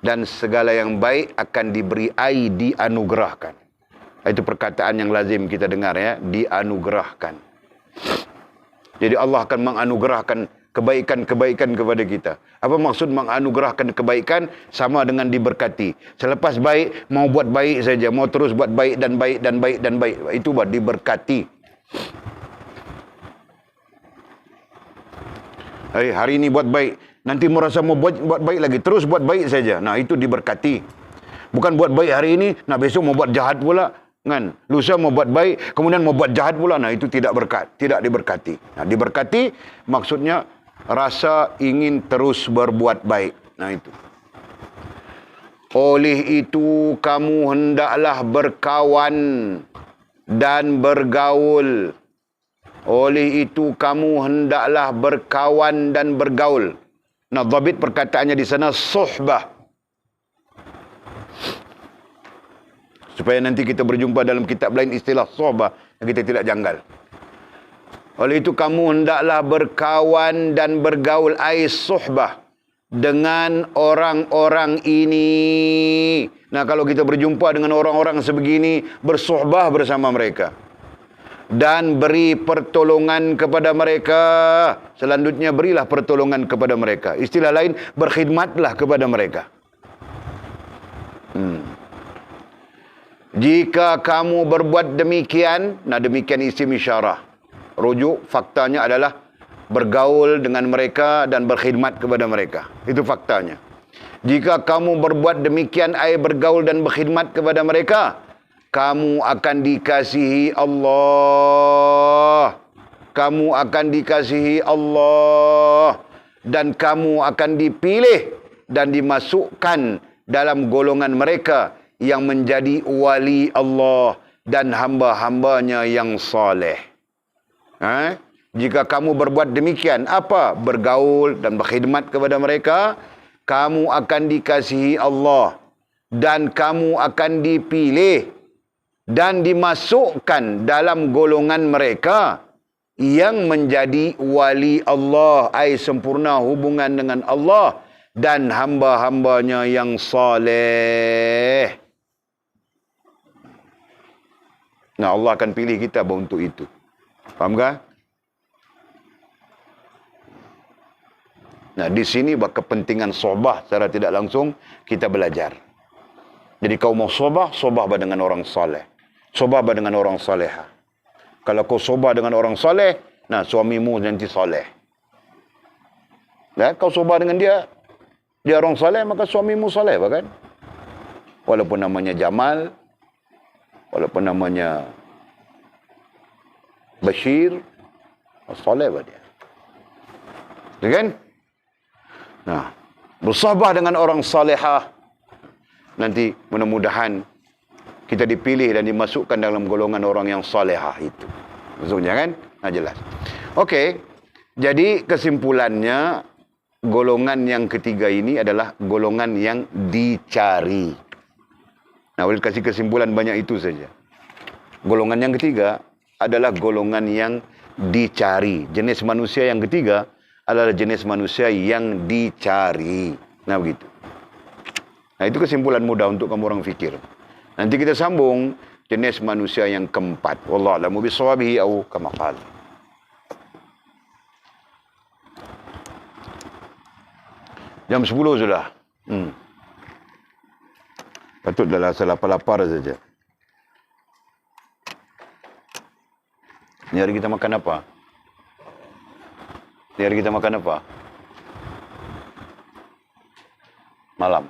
dan segala yang baik akan diberi dianugerahkan. Itu perkataan yang lazim kita dengar ya, dianugerahkan. Jadi Allah akan menganugerahkan kebaikan-kebaikan kepada kita. Apa maksud menganugerahkan kebaikan? Sama dengan diberkati. Selepas baik, mau buat baik saja, mau terus buat baik dan baik dan baik dan baik. Itu buat diberkati. Hari ini buat baik, nanti merasa mau buat baik lagi, terus buat baik saja. Nah, itu diberkati. Bukan buat baik hari ini, nah besok mau buat jahat pula, kan? Lusa mau buat baik, kemudian mau buat jahat pula. Nah, itu tidak diberkati. Nah, diberkati maksudnya rasa ingin terus berbuat baik. Nah, itu. Oleh itu kamu hendaklah berkawan dan bergaul. Oleh itu kamu hendaklah berkawan dan bergaul. Nah, dhabit perkataannya di sana suhbah. Supaya nanti kita berjumpa dalam kitab lain istilah suhbah, kita tidak janggal. Oleh itu kamu hendaklah berkawan dan bergaul, ai suhbah, dengan orang-orang ini. Nah, kalau kita berjumpa dengan orang-orang sebegini, bersuhbah bersama mereka. Dan beri pertolongan kepada mereka. Selanjutnya berilah pertolongan kepada mereka. Istilah lain, berkhidmatlah kepada mereka. Jika kamu berbuat demikian, nah demikian isim isyarah. Rujuk faktanya adalah bergaul dengan mereka dan berkhidmat kepada mereka. Itu faktanya. Jika kamu berbuat demikian, bergaul dan berkhidmat kepada mereka, kamu akan dikasihi Allah. Kamu akan dikasihi Allah. Dan kamu akan dipilih dan dimasukkan dalam golongan mereka yang menjadi wali Allah dan hamba-hambanya yang saleh. Jika kamu berbuat demikian, apa? Bergaul dan berkhidmat kepada mereka, kamu akan dikasihi Allah. Dan kamu akan dipilih dan dimasukkan dalam golongan mereka yang menjadi wali Allah, sempurna hubungan dengan Allah dan hamba-hambanya yang saleh. Nah, Allah akan pilih kita untuk itu. Faham tak? Nah, di sini kepentingan sohbah secara tidak langsung kita belajar. Jadi kau mau sohbah dengan orang saleh. Sohbah dengan orang saleha. Kalau kau sohbah dengan orang saleh, nah suamimu nanti saleh. Ya, kau sohbah dengan dia orang saleh, maka suamimu saleh, kan? Walaupun namanya Jamal, walaupun namanya Bashir, saleh dia. Ya kan? Nah, bersohbah dengan orang salehah, nanti mudah-mudahan kita dipilih dan dimasukkan dalam golongan orang yang salehah itu. Maksudnya kan? Nah, jelas. Okey. Jadi kesimpulannya, golongan yang ketiga ini adalah golongan yang dicari. Nah, boleh kasih kesimpulan banyak itu saja. Golongan yang ketiga adalah golongan yang dicari. Jenis manusia yang ketiga adalah jenis manusia yang dicari. Nah, begitu. Nah, itu kesimpulan mudah untuk kamu orang fikir. Nanti kita sambung jenis manusia yang keempat. Wallahu a'lamu bishawabihi au kama qala. Jam 10 sudah. Patutlah rasa lapar-lapar saja. Ni hari kita makan apa? Ni hari kita makan apa? Malam.